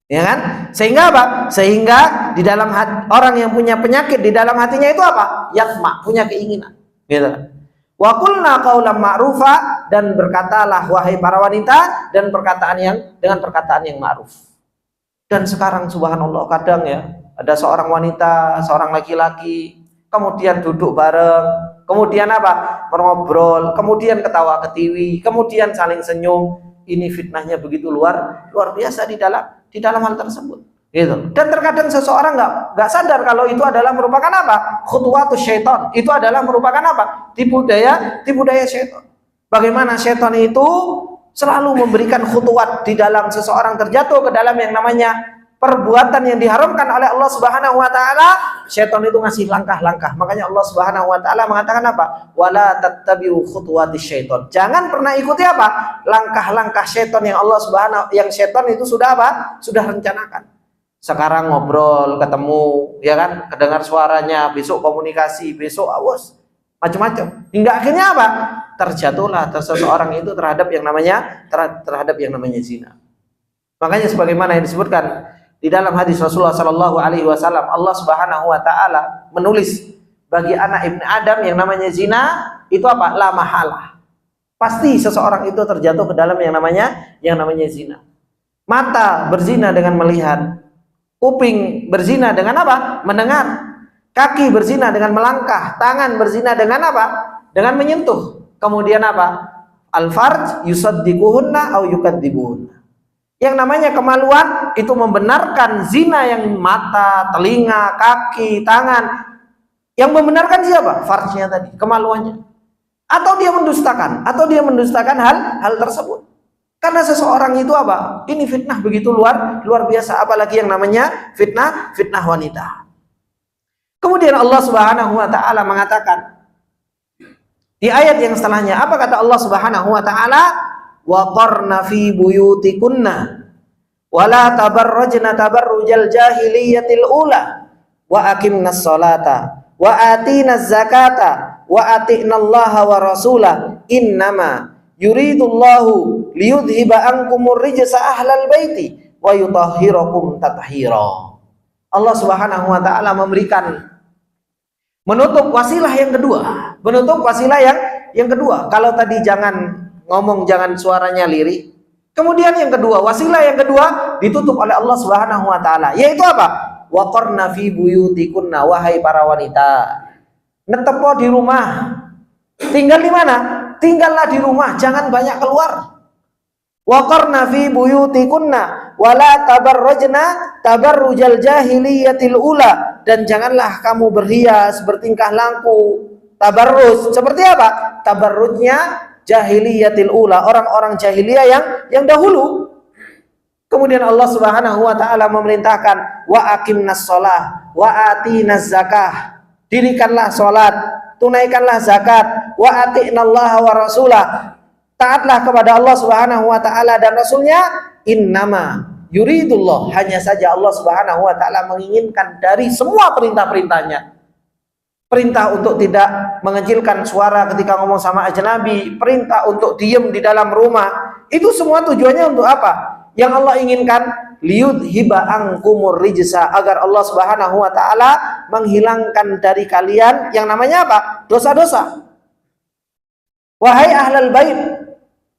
Speaker 1: Ya kan? Sehingga apa? Sehingga di dalam hati, orang yang punya penyakit di dalam hatinya itu apa? Yatma, punya keinginan. Gitu. Wa qulna qaulan ma'rufa, dan berkatalah wahai para wanita dengan perkataan yang ma'ruf. Dan sekarang subhanallah, kadang ya ada seorang wanita, seorang laki-laki, kemudian duduk bareng, kemudian apa? Ngobrol, kemudian ketawa ketiwi, kemudian saling senyum. Ini fitnahnya begitu luar biasa di dalam hal tersebut. Gitu. Dan terkadang seseorang nggak sadar kalau itu adalah merupakan apa? Khutuwatus syaitan. Itu adalah merupakan apa? Tipu daya syaitan. Bagaimana syaitan itu selalu memberikan khutuwat di dalam seseorang terjatuh ke dalam yang namanya perbuatan yang diharamkan oleh Allah Subhanahu wa taala, syaitan itu ngasih langkah-langkah. Makanya Allah Subhanahu wa taala mengatakan apa? Wala tattabi'u khutuwatis syaitan. Jangan pernah ikuti apa? Langkah-langkah syaitan yang syaitan itu sudah apa? Sudah rencanakan. Sekarang ngobrol, ketemu, ya kan? Kedengar suaranya, besok komunikasi, besok awas macam-macam. Hingga akhirnya apa? Terjatuhlah seseorang itu terhadap yang namanya zina. Makanya sebagaimana yang disebutkan di dalam hadis Rasulullah Sallallahu Alaihi Wasallam, Allah Subhanahu Wa Taala menulis bagi anak ibn Adam yang namanya zina itu apa? La mahalah. Pasti seseorang itu terjatuh ke dalam yang namanya zina. Mata berzina dengan melihat, kuping berzina dengan apa? Mendengar. Kaki berzina dengan melangkah, tangan berzina dengan apa? Dengan menyentuh. Kemudian apa? Al-farj yusaddiquhunna au yukadzibuhunna. Yang namanya kemaluan itu membenarkan zina yang mata, telinga, kaki, tangan. Yang membenarkan siapa? Farjnya tadi, kemaluannya. Atau dia mendustakan hal tersebut. Karena seseorang itu apa? Ini fitnah begitu luar biasa, apalagi yang namanya fitnah wanita. Kemudian Allah Subhanahu wa taala mengatakan di ayat yang setelahnya, apa kata Allah Subhanahu wa taala? Wa qarna fi buyutikunna wa la tabarrajna tabarrujal jahiliyatil ula wa aqimnas salata wa atinaz zakata wa ati'nallaha wa rasulah innama yuridullahu liyudhiba ankumur rijsa ahlal baiti wa yutahhirakum tathira. Allah Subhanahu wa taala menutup wasilah yang kedua. Kalau tadi jangan suaranya lirik. Kemudian yang kedua, wasilah yang kedua ditutup oleh Allah Subhanahu wa taala, yaitu apa? Wa qarna fi buyutikunna, wahai para wanita, netepo di rumah. Tinggal di mana? Tinggallah di rumah, jangan banyak keluar. Wa qarna fi buyutikunna wala tabarrajna tabarrujal jahiliyatil ula, dan janganlah kamu berhias, bertingkah laku, tabarruj. Seperti apa? Tabarrujnya jahiliyatil ula, orang-orang jahiliyah yang dahulu. Kemudian Allah Subhanahu wa taala memerintahkan wa aqimnas shalah wa atinaz zakah. Dirikanlah salat, tunaikanlah zakat, wa ati'nallaha wa rasulah. Taatlah kepada Allah Subhanahu wa taala dan rasulnya. Innama yuridullah, hanya saja Allah Subhanahu wa taala menginginkan dari semua perintah-perintahnya. Perintah untuk tidak mengecilkan suara ketika ngomong sama ajnabi, perintah untuk diam di dalam rumah. Itu semua tujuannya untuk apa? Yang Allah inginkan liyudhiba ankumur rijsa, agar Allah Subhanahu wa taala menghilangkan dari kalian yang namanya apa? Dosa-dosa. Wahai ahlal bait,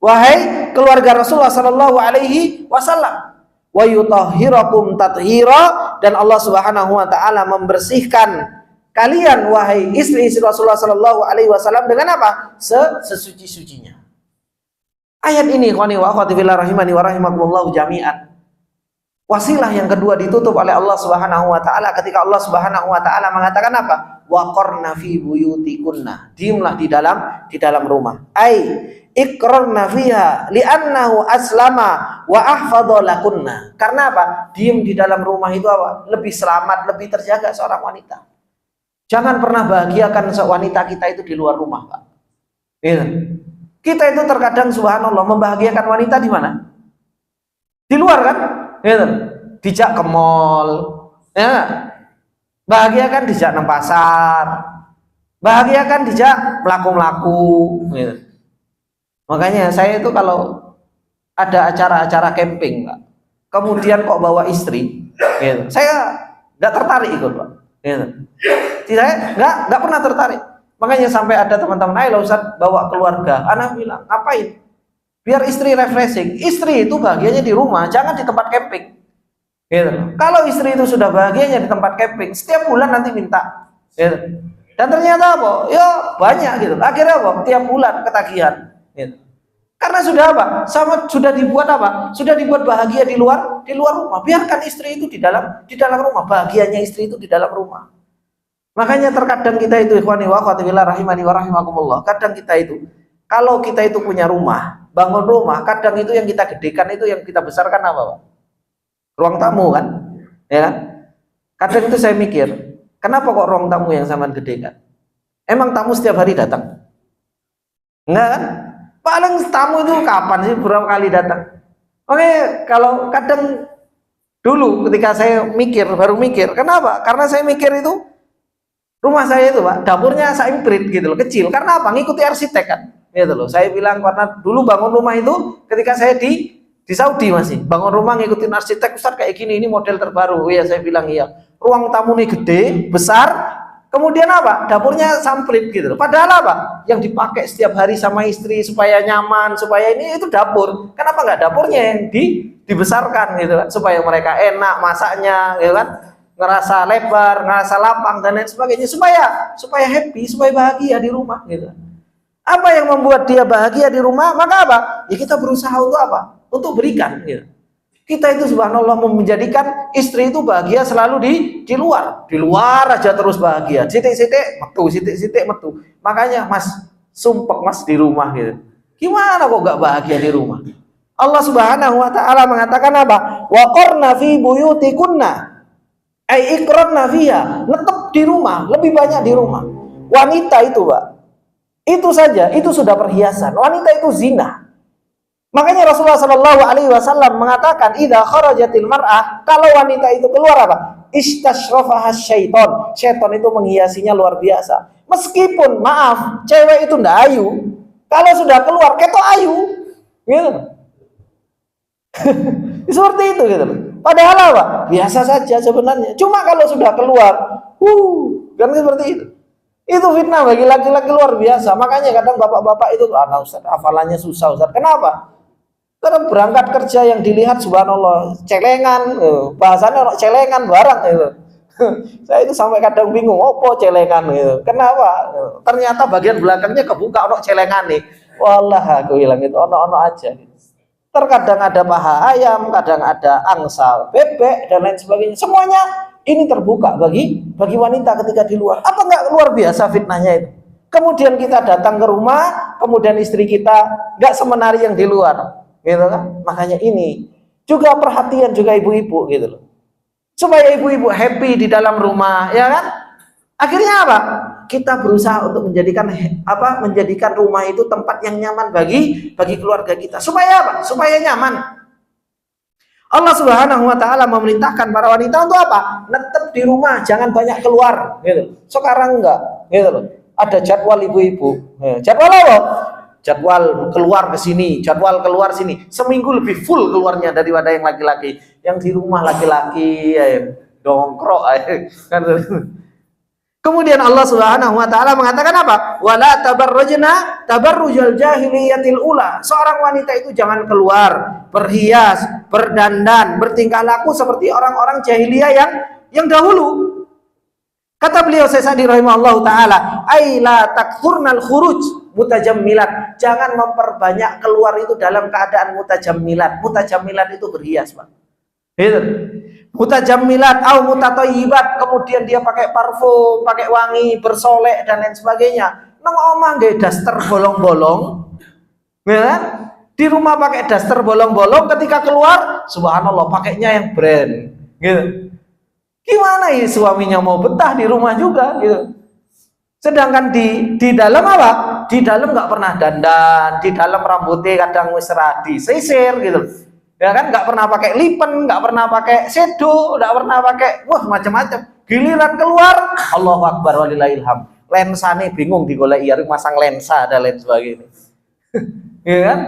Speaker 1: wahai keluarga Rasulullah sallallahu alaihi wasallam, wa yutahhirakum tathira, dan Allah Subhanahu wa taala membersihkan kalian wahai istri-istri Rasulullah sallallahu alaihi wasallam dengan apa? Sesuci-sucinya. Ayat ini ikhwani wa akhwati fillah rahimani wa rahimakumullah jami'an. Wasilah yang kedua ditutup oleh Allah Subhanahu wa taala ketika Allah Subhanahu wa taala mengatakan apa? Wa qarna fi buyutikunna. Diamlah di dalam rumah. Ai iqrarna fiha li'annahu aslama wa ahfadha lakunna. Karena apa? Diam di dalam rumah itu apa? Lebih selamat, lebih terjaga seorang wanita. Jangan pernah bahagiakan wanita kita itu di luar rumah, Pak. Gitu. Kita itu terkadang subhanallah membahagiakan wanita di mana? Di luar kan? Gitu. Dijak ke mall, ya. Bahagiakan dijak nang pasar. Bahagiakan dijak melaku-melaku, gitu. Makanya saya itu kalau ada acara-acara camping, Pak, kemudian kok bawa istri, gitu, saya nggak tertarik ikut, Pak. Gitu. Saya nggak pernah tertarik. Makanya sampai ada teman-teman, ayo Ustaz bawa keluarga. Anak bilang, ngapain? Biar istri refreshing. Istri itu bahagianya di rumah, jangan di tempat camping. Gitu. Kalau istri itu sudah bahagianya di tempat camping, setiap bulan nanti minta. Gitu. Dan ternyata apa? Ya banyak gitu. Akhirnya apa? Tiap bulan ketagihan. Gitu. Karena sudah apa? Sudah dibuat apa? Sudah dibuat bahagia di luar rumah. Biarkan istri itu di dalam rumah. Bahagianya istri itu di dalam rumah. Makanya terkadang kita itu ikhwani wa akhwati fillah rahimani wa rahimakumullah. Kadang kita itu kalau kita itu punya rumah, bangun rumah, kadang itu yang kita gedekan, itu yang kita besarkan apa, Pak? Ruang tamu kan, ya kan? Kadang itu saya mikir, kenapa kok ruang tamu yang sampean gedekan? Emang tamu setiap hari datang? Enggak kan? Paling tamu itu kapan sih, berapa kali datang? Oke, kalau kadang dulu ketika saya baru mikir, kenapa? Karena saya mikir itu rumah saya itu, Pak, dapurnya saya imprit gitu loh, kecil. Karena apa? Ngikuti arsitek kan, gitu loh. Saya bilang karena dulu bangun rumah itu ketika saya di Saudi masih bangun rumah ngikutin arsitek, Ustaz kayak gini, ini model terbaru. Ya saya bilang iya. Ruang tamu nih gede, besar. Kemudian apa? Dapurnya samprit gitu loh. Padahal apa? Yang dipakai setiap hari sama istri supaya nyaman, supaya ini itu dapur. Kenapa nggak dapurnya yang dibesarkan gitu kan? Supaya mereka enak masaknya, gitu kan? Ngerasa lebar, ngerasa lapang dan lain sebagainya, supaya happy, supaya bahagia di rumah gitu. Apa yang membuat dia bahagia di rumah? Maka apa? Ya kita berusaha untuk apa? Untuk berikan gitu. Kita itu subhanallah menjadikan istri itu bahagia selalu di luar aja terus bahagia. Sitik-sitik metu. Makanya Mas sumpek Mas di rumah gitu. Gimana kok gak bahagia di rumah? Allah Subhanahu wa taala mengatakan apa? Wa qarna fi buyutikunna ai iqranna fiha, netep di rumah, lebih banyak di rumah. Wanita itu, Pak, itu saja itu sudah perhiasan. Wanita itu zina. Makanya Rasulullah Shallallahu Alaihi Wasallam mengatakan, idza kharajatil mar'ah, kalau wanita itu keluar apa? Istashrafaha syaiton. Syaiton itu menghiasinya luar biasa. Meskipun maaf, cewek itu ndak ayu, kalau sudah keluar ketok ayu, gitu. Seperti itu gitu. Padahal apa? Biasa saja sebenarnya. Cuma kalau sudah keluar, kan seperti itu. Itu fitnah bagi laki-laki luar biasa. Makanya kadang bapak-bapak itu, Ustaz, hafalannya susah, Ustaz. Kenapa? Karena berangkat kerja yang dilihat subhanallah celengan, bahasanya orang celengan barang gitu. Saya itu sampai kadang bingung, opo celengan gitu. Kenapa? Ternyata bagian belakangnya kebuka ono celengan nih. Walah, aku bilang itu ono-ono aja. Terkadang ada paha ayam, kadang ada angsa bebek dan lain sebagainya. Semuanya ini terbuka bagi wanita ketika di luar. Apa enggak luar biasa fitnahnya itu? Kemudian kita datang ke rumah, kemudian istri kita enggak semenari yang di luar. Gitu kan? Makanya ini juga perhatian juga ibu-ibu gitu loh. Supaya ibu-ibu happy di dalam rumah, ya kan? Akhirnya apa? Kita berusaha untuk menjadikan rumah itu tempat yang nyaman bagi keluarga kita. Supaya apa? Supaya nyaman. Allah Subhanahu wa taala memerintahkan para wanita untuk apa? Netep di rumah, jangan banyak keluar, gitu. Sekarang enggak, gitu loh. Ada jadwal ibu-ibu. Jadwal apa? Jadwal keluar ke sini, jadwal keluar sini. Seminggu lebih full keluarnya daripada yang laki-laki. Yang di rumah laki-laki dongkrok kan. Kemudian Allah Subhanahu wa taala mengatakan apa? Wala tabarrujna tabarrujal jahiliyatil ula. Seorang wanita itu jangan keluar berhias, berdandan, bertingkah laku seperti orang-orang jahiliyah yang dahulu. Kata beliau Sa'di rahimahullahu taala, ai la takthurnal khuruj mutajammilat. Jangan memperbanyak keluar itu dalam keadaan mutajammilat. Mutajammilat itu berhias, Pak. Itu. Mutajammilat au mutatayyibat, kemudian dia pakai parfum, pakai wangi, bersolek dan lain sebagainya. Nang omah nggih daster bolong-bolong. Ya? Di rumah pakai daster bolong-bolong, ketika keluar subhanallah pakainya yang brand. Gitu. Gimana ya suaminya mau betah di rumah juga gitu. Sedangkan di dalam apa? Di dalam nggak pernah dandan, di dalam rambutnya kadang wis disisir gitu. Ya kan, nggak pernah pakai lipen, nggak pernah pakai shadow, nggak pernah pakai macam-macam. Giliran keluar, Allahu Akbar walillahilham. Lensa nih bingung digoleki, harus masang lensa dan lain sebagainya. Ya kan?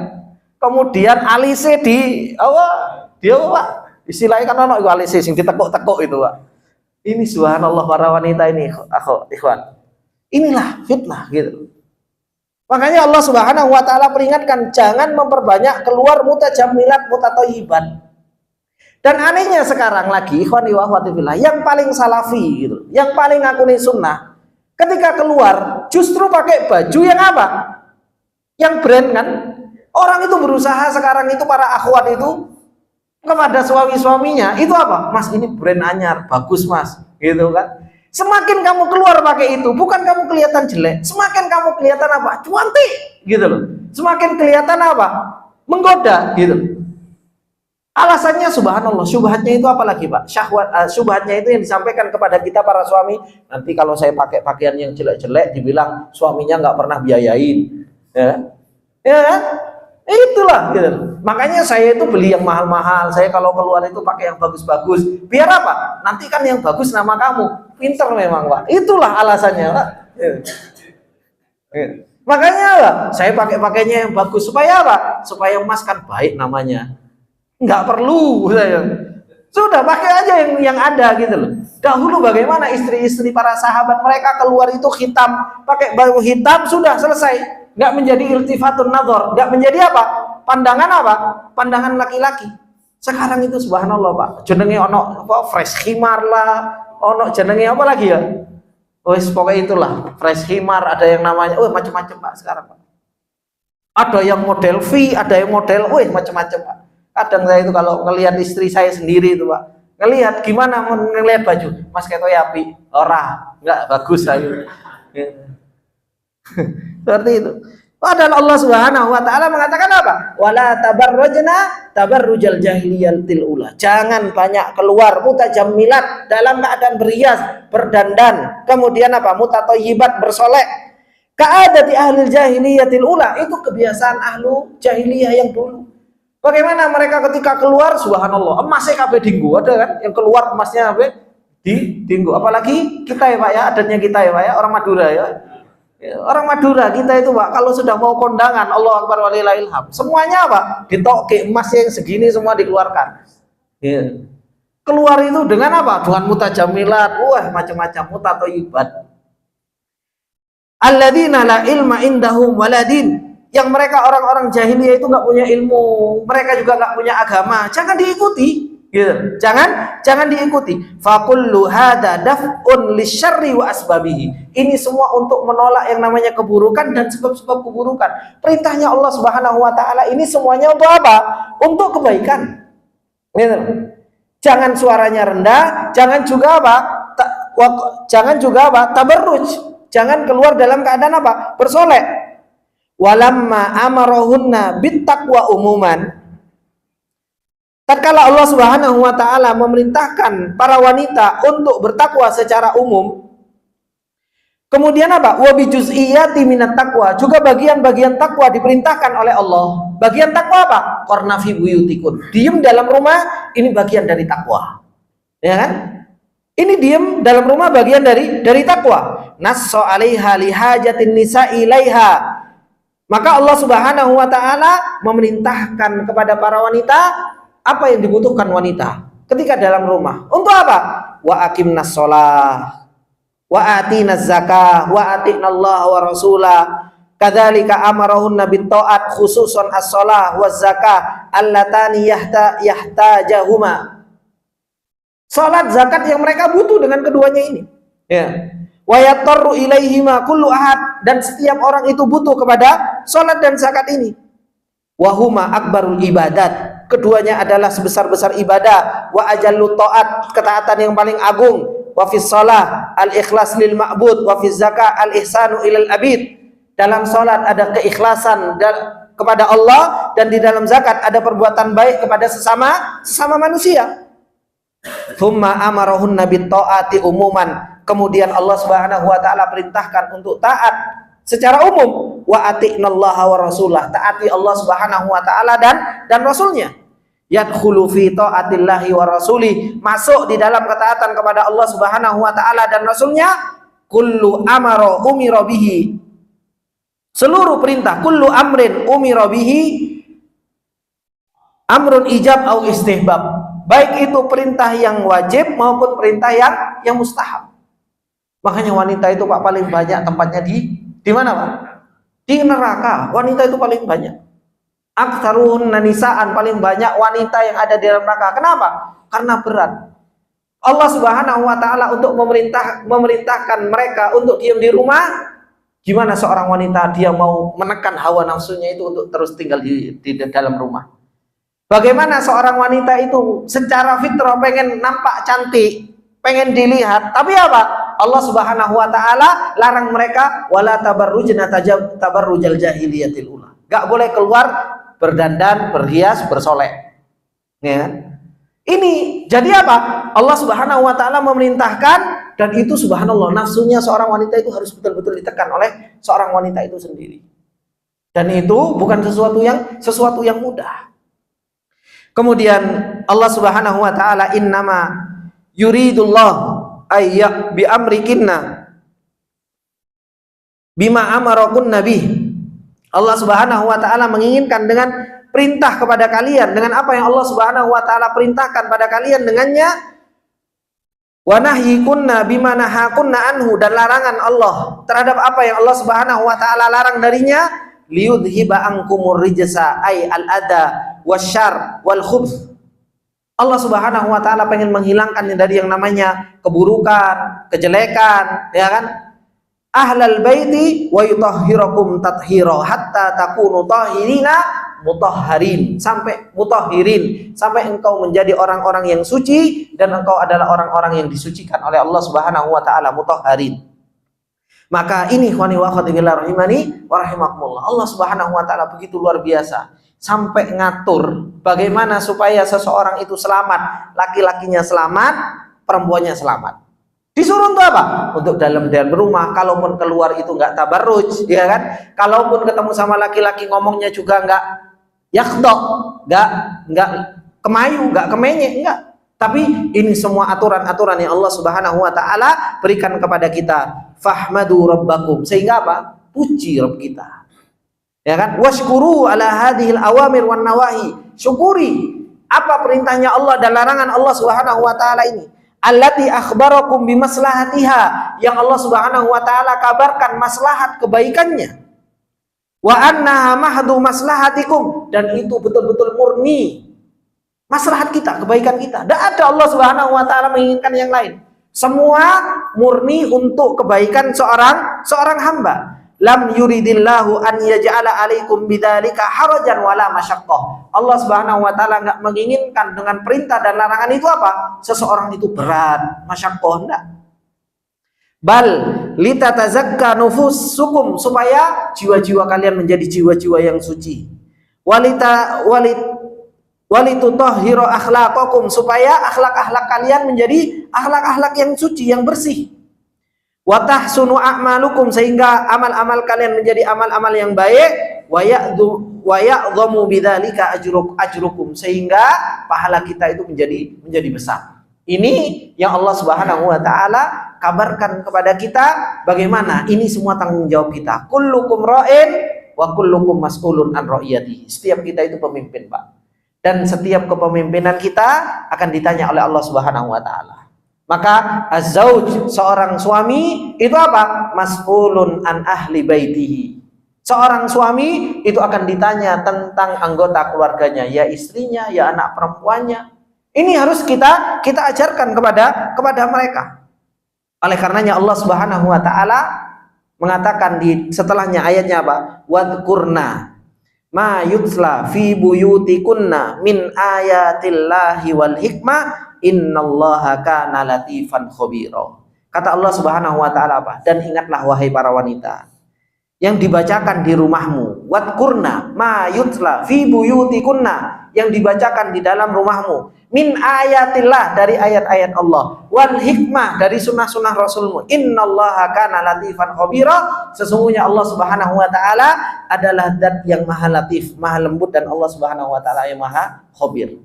Speaker 1: Kemudian alisnya dia Pak, istilahnya kan ono alisnya sing ditekuk-tekuk itu, Pak. Ini subhanallah para wanita ini, ikhwan. Inilah fitnah gitu. Makanya Allah Subhanahu wa taala peringatkan jangan memperbanyak keluar mutajammilat mutatayyibat. Dan anehnya sekarang lagi ikhwani wa akhwati fillah, yang paling salafi gitu, yang paling ngakuni sunnah, ketika keluar justru pakai baju yang apa? Yang brand kan? Orang itu berusaha sekarang itu para akhwat itu kepada suami-suaminya itu apa? Mas ini brand anyar, bagus mas, gitu kan? Semakin kamu keluar pakai itu, bukan kamu kelihatan jelek, semakin kamu kelihatan apa? Cantik, gitu loh. Semakin kelihatan apa? menggoda gitu. Alasannya subhanallah, syubhatnya itu apa lagi Pak? Syubhatnya itu yang disampaikan kepada kita para suami, nanti kalau saya pakai pakaian yang jelek-jelek dibilang suaminya nggak pernah biayain, ya, ya kan? Itulah gitu. Makanya saya itu beli yang mahal-mahal, saya kalau keluar itu pakai yang bagus-bagus, biar apa? Nanti kan yang bagus nama kamu, pinter memang Pak. Itulah alasannya Pak. Ya. Ya. Makanya Pak, saya pakai pakainya yang bagus supaya apa? Supaya Mas kan baik namanya. Nggak perlu saya. Sudah pakai aja yang ada gitu loh. Dahulu bagaimana istri-istri para sahabat, mereka keluar itu hitam, pakai baju hitam, sudah selesai. Nggak menjadi iltifatun nazar, nggak menjadi apa? Pandangan apa? Pandangan laki-laki. Sekarang itu subhanallah Pak, jenenge ono apa fresh khimar lah, ono jenenge apa lagi ya? Wes pokoknya itulah, fresh khimar, ada yang namanya macam-macam Pak sekarang Pak. Ada yang model V, ada yang model macam-macam Pak. Kadang saya itu kalau ngelihat istri saya sendiri itu Pak, ngelihat gimana ngelihat baju, Mas ketoke api, ora, enggak bagus saya. Seperti itu. Padahal Allah Subhanahu wa taala mengatakan apa? Wala tabarrujna tabarrujal jahiliyatil ula. Jangan banyak keluar mutajammilat, dalam keadaan berhias, berdandan, kemudian apa? Mutatayyibat, bersolek. Ka'adati ahli jahiliyatil ula, itu kebiasaan ahlu jahiliyah yang dulu. Bagaimana mereka ketika keluar, subhanallah, emasnya kabeh dinggo, ada kan yang keluar emasnya kabeh di dinggo. Apalagi kita ya Pak ya, adatnya kita ya Pak ya, orang Madura ya. Orang Madura kita itu Pak, kalau sudah mau kondangan, Allah Akbar walillahil hamd, semuanya Pak, ditoke emas yang segini semua dikeluarkan. Ya. Keluar itu dengan apa? Dengan mutajamilat, macam-macam, mutatayyibat. Alladzina la ilma indahum waladin. Yang mereka orang-orang jahiliyah itu nggak punya ilmu, mereka juga nggak punya agama, jangan diikuti, gitu. Jangan diikuti. Fakullu hada daf'un lisyarri wa asbabihi. Ini semua untuk menolak yang namanya keburukan dan sebab-sebab keburukan. Perintahnya Allah Subhanahu wa taala ini semuanya untuk apa? Untuk kebaikan. Gitu. Jangan suaranya rendah, jangan juga apa? Tabarruj. Jangan keluar dalam keadaan apa? Bersolek. Walamma amarahunna bittaqwa umuman, tatkala Allah Subhanahu wa taala memerintahkan para wanita untuk bertakwa secara umum, kemudian apa? Wa bi juz'iyati minat taqwa, juga bagian-bagian takwa diperintahkan oleh Allah. Bagian takwa apa? Qarna fi buyutikum, diam dalam rumah, ini bagian dari takwa. Ya kan? Ini diam dalam rumah bagian dari takwa. Nasso 'alaiha lihajatin nisa'i ilaiha. Maka Allah Subhanahu wa taala memerintahkan kepada para wanita apa yang dibutuhkan wanita ketika dalam rumah. Untuk apa? Wa aqimnas shalah wa atinaz zakah wa atinallaha wa rasulah. Kadzalika amarahunna bit taat khususan as-shalah waz zakah allatani yahtajahuma. Salat, zakat yang mereka butuh dengan keduanya ini. Ya. Wa yatarru ilaihima kullu ahad, dan setiap orang itu butuh kepada salat dan zakat ini. Wa huma akbarul ibadat, keduanya adalah sebesar-besar ibadah. Wa ajallu taat, ketaatan yang paling agung. Wa fis shalah al ikhlas lil ma'bud wa fiz zakah al ihsanu ilal abid. Dalam salat ada keikhlasan kepada Allah, dan di dalam zakat ada perbuatan baik kepada sesama manusia. Tsumma amarahunna bit taati umuman, kemudian Allah Subhanahu wa taala perintahkan untuk taat secara umum. Wa ati'nallaha wa rasulah, taati Allah Subhanahu wa taala dan rasulnya. Yadkhulu fi taatillahi wa rasuli, masuk di dalam ketaatan kepada Allah Subhanahu wa taala dan rasulnya. Kullu amara umira bihi, seluruh perintah. Kullu amrin umira bihi amrun ijab au istihbab, baik itu perintah yang wajib maupun perintah yang mustahab. Makanya wanita itu Pak paling banyak tempatnya di mana Pak? Di neraka. Wanita itu paling banyak. Aktsarun nisaan, paling banyak wanita yang ada di dalam neraka. Kenapa? Karena berat. Allah Subhanahu wa taala untuk memerintahkan mereka untuk diam di rumah. Gimana seorang wanita dia mau menekan hawa nafsunya itu untuk terus tinggal di dalam rumah? Bagaimana seorang wanita itu secara fitrah pengen nampak cantik, pengen dilihat, tapi apa? Allah Subhanahu wa taala larang mereka wala tabarrujna tabarrujal jahiliyatil ula. Enggak boleh keluar berdandan, berhias, bersolek. Ya. Ini jadi apa? Allah Subhanahu wa taala memerintahkan, dan itu subhanallah, nafsunya seorang wanita itu harus betul-betul ditekan oleh seorang wanita itu sendiri. Dan itu bukan sesuatu yang mudah. Kemudian Allah Subhanahu wa taala innama yuridullah ayya bi amrikinna bima amarakun nabi. Allah Subhanahu wa taala menginginkan dengan perintah kepada kalian, dengan apa yang Allah Subhanahu wa taala perintahkan pada kalian dengannya, wa nahyikunna bima nahakunna anhu, dan larangan Allah terhadap apa yang Allah Subhanahu wa taala larang darinya, liyudhiba ankumur rijsa ay al-adha wasyarr wal khubth. Allah Subhanahu wa taala pengen menghilangkan dari yang namanya keburukan, kejelekan, ya kan? Ahlal baiti wa yutahhirakum tathhira hatta takunu tahirina mutahharin, sampai mutahhirin, sampai engkau menjadi orang-orang yang suci dan engkau adalah orang-orang yang disucikan oleh Allah Subhanahu wa taala, mutahharin. Maka ini ikhwani wa akhwati fillah rahimani wa rahimakumullah, Allah Subhanahu wa taala begitu luar biasa sampai ngatur bagaimana supaya seseorang itu selamat, laki-lakinya selamat, perempuannya selamat. Disuruh untuk apa? Untuk dalam rumah, kalaupun keluar itu nggak tabarruj, ya kan? Kalaupun ketemu sama laki-laki ngomongnya juga nggak yakhdok, nggak kemayu, nggak kemenyek, nggak. Tapi ini semua aturan-aturan yang Allah Subhanahu wa taala berikan kepada kita. Fahmadu rabbakum, sehingga apa? Puji Rabb kita. Ya kan? Washkuru ala hadhil awamir wan nawahi. Syukuri apa perintahnya Allah dan larangan Allah Subhanahu wa taala ini. Allati akhbarakum bimaslahatiha, yang Allah Subhanahu wa taala kabarkan maslahat kebaikannya. Wa annaha mahdu maslahatikum, dan itu betul-betul murni maslahat kita, kebaikan kita. Tidak ada Allah Subhanahu wa taala menginginkan yang lain. Semua murni untuk kebaikan seorang hamba. Lam yuridillahu an yaj'ala alaikum bidzalika harajan wala masyaqqah. Allah Subhanahu wa taala enggak menginginkan dengan perintah dan larangan itu apa? Seseorang itu berat, masyaqqah, enggak. Bal litatazakka nufusukum, supaya jiwa-jiwa kalian menjadi jiwa-jiwa yang suci. Walitutahhiru akhlaqakum, supaya akhlak-akhlak kalian menjadi akhlak-akhlak yang suci, yang bersih. Wa tahsunu a'malukum, sehingga amal-amal kalian menjadi amal-amal yang baik. Wa ya'dhamu bidzalika ajrukum, sehingga pahala kita itu menjadi besar. Ini yang Allah Subhanahu wa taala kabarkan kepada kita, bagaimana ini semua tanggung jawab kita. Kullukum ra'in wa kullukum mas'ulun an ra'iyatihi. Setiap kita itu pemimpin, Pak. Dan setiap kepemimpinan kita akan ditanya oleh Allah Subhanahu wa taala. Maka az-zauj, seorang suami itu apa? Mas'ulun an ahli baitihi. Seorang suami itu akan ditanya tentang anggota keluarganya, ya istrinya, ya anak perempuannya. Ini harus kita ajarkan kepada mereka. Oleh karenanya Allah Subhanahu wa taala mengatakan di setelahnya ayatnya apa? Wadhkurna ma yutla fi buyutikunna min ayatillahi wal hikmah innallaha kana latifan khabira. Kata Allah Subhanahu wa taala apa? Dan ingatlah wahai para wanita yang dibacakan di rumahmu, wadkurna ma yutla fi buyutikunna, yang dibacakan di dalam rumahmu, min ayatillah, dari ayat-ayat Allah, wal hikmah, dari sunnah-sunnah Rasulmu, innallaha kana latifan khabira, sesungguhnya Allah Subhanahu wa taala adalah zat yang maha latif, maha lembut, dan Allah Subhanahu wa taala yang maha khabir.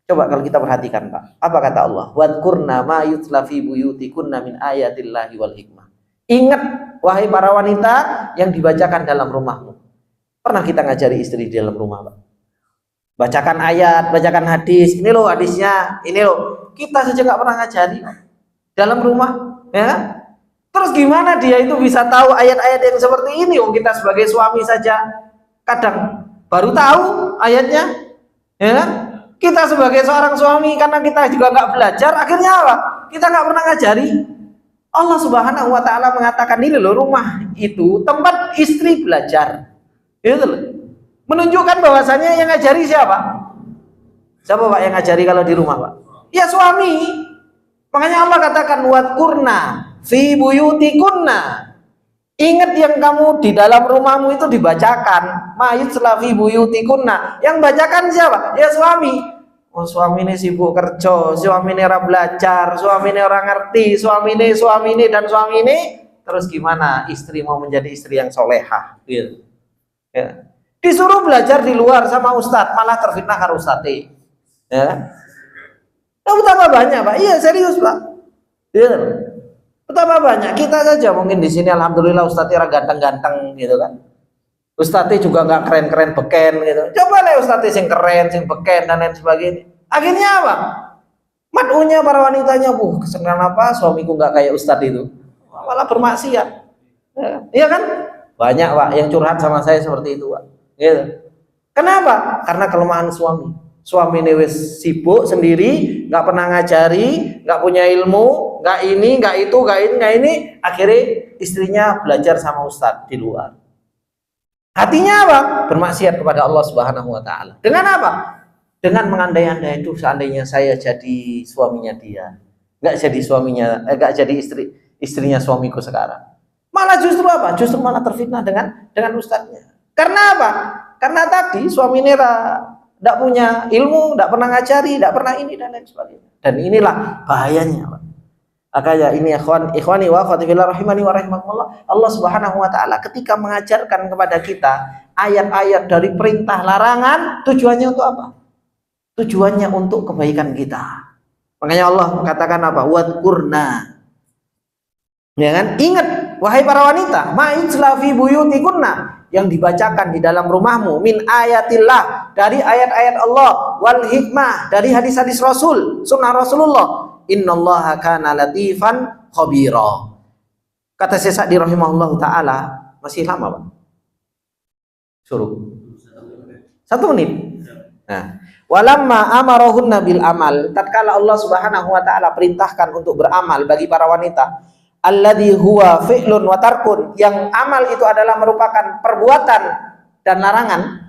Speaker 1: Coba kalau kita perhatikan, Pak, apa kata Allah? Wadkurna ma yutla fi buyutikunna min ayatillahi wal hikmah. Ingat wahai para wanita yang dibacakan dalam rumahmu. Pernah kita ngajari istri di dalam rumah, Pak? Bacakan ayat, bacakan hadis. Ini loh hadisnya, ini loh. Kita saja nggak pernah ngajari dalam rumah, ya. Terus gimana dia itu bisa tahu ayat-ayat yang seperti ini? Oh, kita sebagai suami saja kadang baru tahu ayatnya, ya. Kita sebagai seorang suami, karena kita juga nggak belajar, akhirnya apa? Kita nggak pernah ngajari. Allah Subhanahu wa taala mengatakan ini loh, rumah itu tempat istri belajar. Itu loh. Menunjukkan bahwasanya yang ngajari siapa? Siapa, Pak, yang ngajari kalau di rumah, Pak? Ya suami. Makanya Allah katakan wadkurna fi buyutikunna. Ingat yang kamu di dalam rumahmu itu dibacakan. Mayit selafi buyutikunna. Yang bacakan siapa? Ya suami. Oh, suami ini sibuk kerja, suami ini orang belajar, suami ini orang ngerti, suami ini dan suami ini. Terus gimana istri mau menjadi istri yang solehah? Gitu. Ya. Disuruh belajar di luar sama ustadz, malah terfitnah karo ustadz. Ya. Nah, betapa banyak Pak? Iya serius Pak. Ya. Betapa banyak kita saja mungkin di sini alhamdulillah ustadznya ganteng-ganteng gitu kan. Ustadznya juga nggak keren-keren beken gitu. Coba lah ustadznya sing keren, sing beken dan lain sebagainya. Akhirnya apa? Mad'unya para wanitanya, kesenangan apa? Suamiku nggak kayak ustadz itu. Malah bermaksiat. Iya kan? Banyak Pak yang curhat sama saya seperti itu Pak. Gitu. Kenapa? Karena kelemahan suami. Suami ini wis sibuk sendiri, nggak pernah ngajari, nggak punya ilmu, nggak ini, nggak itu, nggak ini. Akhirnya istrinya belajar sama ustadz di luar. Hatinya apa? Bermaksiat kepada Allah Subhanahu Wa Taala. Dengan apa? Dengan mengandai-andai itu seandainya saya jadi suaminya dia, nggak jadi suaminya, nggak jadi istrinya suamiku sekarang. Malah justru apa? Justru malah terfitnah dengan ustadznya. Karena apa? Karena tadi suami ini tidak punya ilmu, tidak pernah ngajari, tidak pernah ini dan lain sebagainya. Dan inilah bahayanya, Pak. Makanya ini ikhwani wa akhwati fillah rahimani wa rahimakumullah. Allah Subhanahu wa taala ketika mengajarkan kepada kita ayat-ayat dari perintah larangan, tujuannya untuk apa? Tujuannya untuk kebaikan kita. Makanya Allah katakan apa? Wadkurna. Ya kan? Ingat wahai para wanita, ma'izla fi buyutikunna, yang dibacakan di dalam rumahmu min ayatillah, dari ayat-ayat Allah, wal hikmah, dari hadis-hadis Rasul, sunnah Rasulullah. Innallaha kana latifan khabira. Kata Syekh Sa'di rahimahullah taala, masih lama Pak? Suruh 1 menit. Nah, walamma amarahunna bil amal, tatkala Allah Subhanahu wa taala perintahkan untuk beramal bagi para wanita, alladzi huwa fi'lun wa tarkun, yang amal itu adalah merupakan perbuatan dan larangan.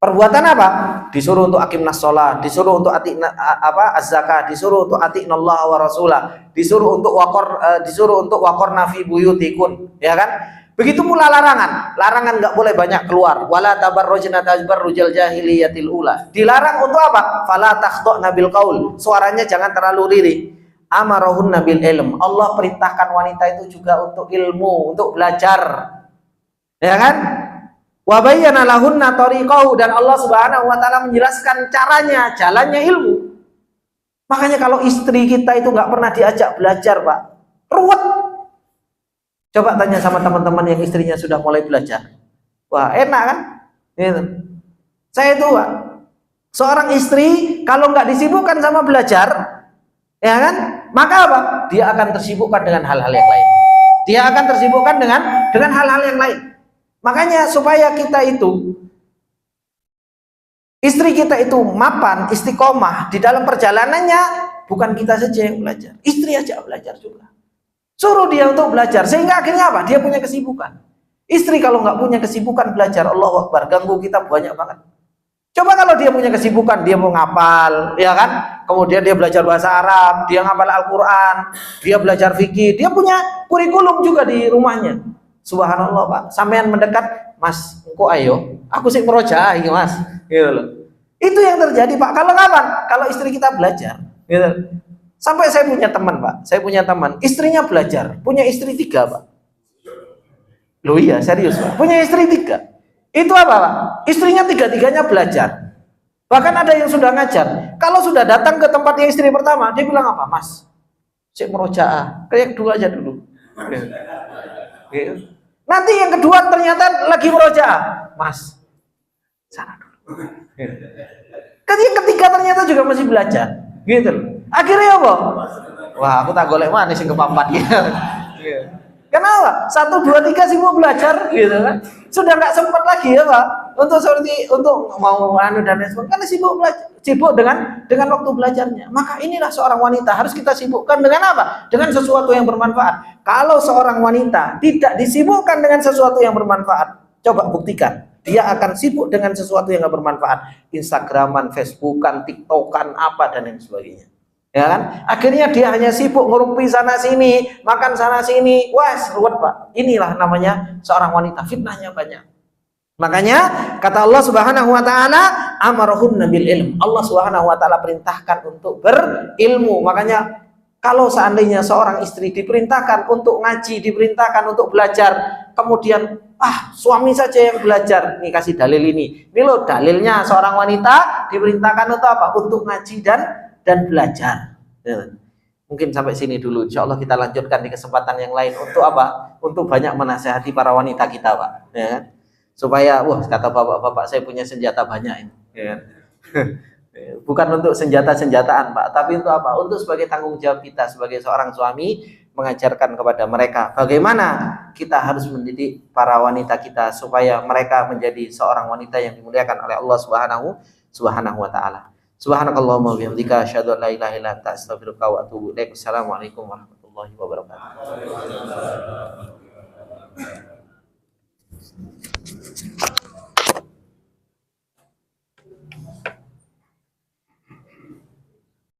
Speaker 1: Perbuatan apa? Disuruh untuk aqimnas shalah, disuruh untuk az-zakah, disuruh untuk ati'nallaha wa rasulah, disuruh untuk waqarna fi buyutikun, ya kan? Begitu pula larangan. Larangan enggak boleh banyak keluar. Wala tabarrujna tabarrujal jahiliyatil ula. Dilarang untuk apa? Fala takhdha'na bil qaul. Suaranya jangan terlalu lirih. Amarahun nabil ilm. Allah perintahkan wanita itu juga untuk ilmu, untuk belajar, ya kan? Wa bayyana lahunna tariqahu, dan Allah Subhanahu wa taala menjelaskan caranya, jalannya ilmu. Makanya kalau istri kita itu nggak pernah diajak belajar, Pak, ruwet. Coba tanya sama teman-teman yang istrinya sudah mulai belajar. Wah, enak kan? Gitu. Saya itu, Pak, seorang istri kalau nggak disibukkan sama belajar, ya kan? Maka apa? Dia akan tersibukkan dengan hal-hal yang lain. Dia akan tersibukkan dengan hal-hal yang lain. Makanya supaya kita itu, istri kita itu mapan, istiqomah di dalam perjalanannya, bukan kita saja yang belajar, istri aja belajar juga. Suruh dia untuk belajar, sehingga akhirnya apa? Dia punya kesibukan. Istri kalau nggak punya kesibukan belajar, Allahu Akbar, ganggu kita banyak banget. Coba kalau dia punya kesibukan, dia mau ngapal, ya kan? Kemudian dia belajar bahasa Arab, dia ngapal Al-Quran, dia belajar fikih, dia punya kurikulum juga di rumahnya. Subhanallah, Pak. Sampean mendekat, Mas, engko ayo, aku sih merojaah iki, Mas. Gitu loh. Itu yang terjadi, Pak. Kalau kapan? Kalau istri kita belajar, gitu. Sampai saya punya teman, Pak. Saya punya teman, istrinya belajar, punya istri 3, Pak. Loh iya, serius, Pak. Punya istri 3. Itu apa, Pak? Istrinya 3-tiganya belajar. Bahkan ada yang sudah ngajar. Kalau sudah datang ke tempat yang istri pertama, dia bilang apa? Mas, saya merojaah, kayak kedua aja dulu. Nanti yang kedua ternyata lagi merojaah, Mas, sana dulu. Yang ketiga ternyata juga masih belajar, gitu. Akhirnya apa? Wah, aku tak golek mana sing kepampat ya. Kenapa? 1, 2, 3 sih mau belajar, gitu kan? Sudah nggak sempat lagi ya, Pak, untuk mau anu dan lain sebagainya, karena sibuk dengan waktu belajarnya. Maka inilah seorang wanita harus kita sibukkan dengan apa? Dengan sesuatu yang bermanfaat. Kalau seorang wanita tidak disibukkan dengan sesuatu yang bermanfaat, coba buktikan, dia akan sibuk dengan sesuatu yang nggak bermanfaat. Instagraman, Facebookan, TikTokan, apa dan lain sebagainya. Ya kan? Akhirnya dia hanya sibuk ngerumpi sana sini, makan sana sini, wes ruwet Pak. Inilah namanya seorang wanita, fitnahnya banyak. Makanya kata Allah Subhanahu wa taala, amarahunna bil ilm. Allah Subhanahu wa taala perintahkan untuk berilmu. Makanya kalau seandainya seorang istri diperintahkan untuk ngaji, diperintahkan untuk belajar, kemudian suami saja yang belajar, nih kasih dalil ini. Ini loh dalilnya seorang wanita diperintahkan untuk apa? Untuk ngaji dan belajar. Ya. Mungkin sampai sini dulu. Insya Allah kita lanjutkan di kesempatan yang lain. Untuk apa? Untuk banyak menasehati para wanita kita, Pak. Ya kan? Supaya, kata bapak-bapak, saya punya senjata banyak ini. Ya kan? Bukan untuk senjata-senjataan, Pak, tapi untuk apa? Untuk sebagai tanggung jawab kita sebagai seorang suami, mengajarkan kepada mereka bagaimana kita harus mendidik para wanita kita supaya mereka menjadi seorang wanita yang dimuliakan oleh Allah Subhanahu wa taala. Subhanakallahumma wa bihamdika asyhadu an la ilaha illa anta astaghfiruka wa atubu ilaik. Assalamualaikum warahmatullahi wabarakatuh.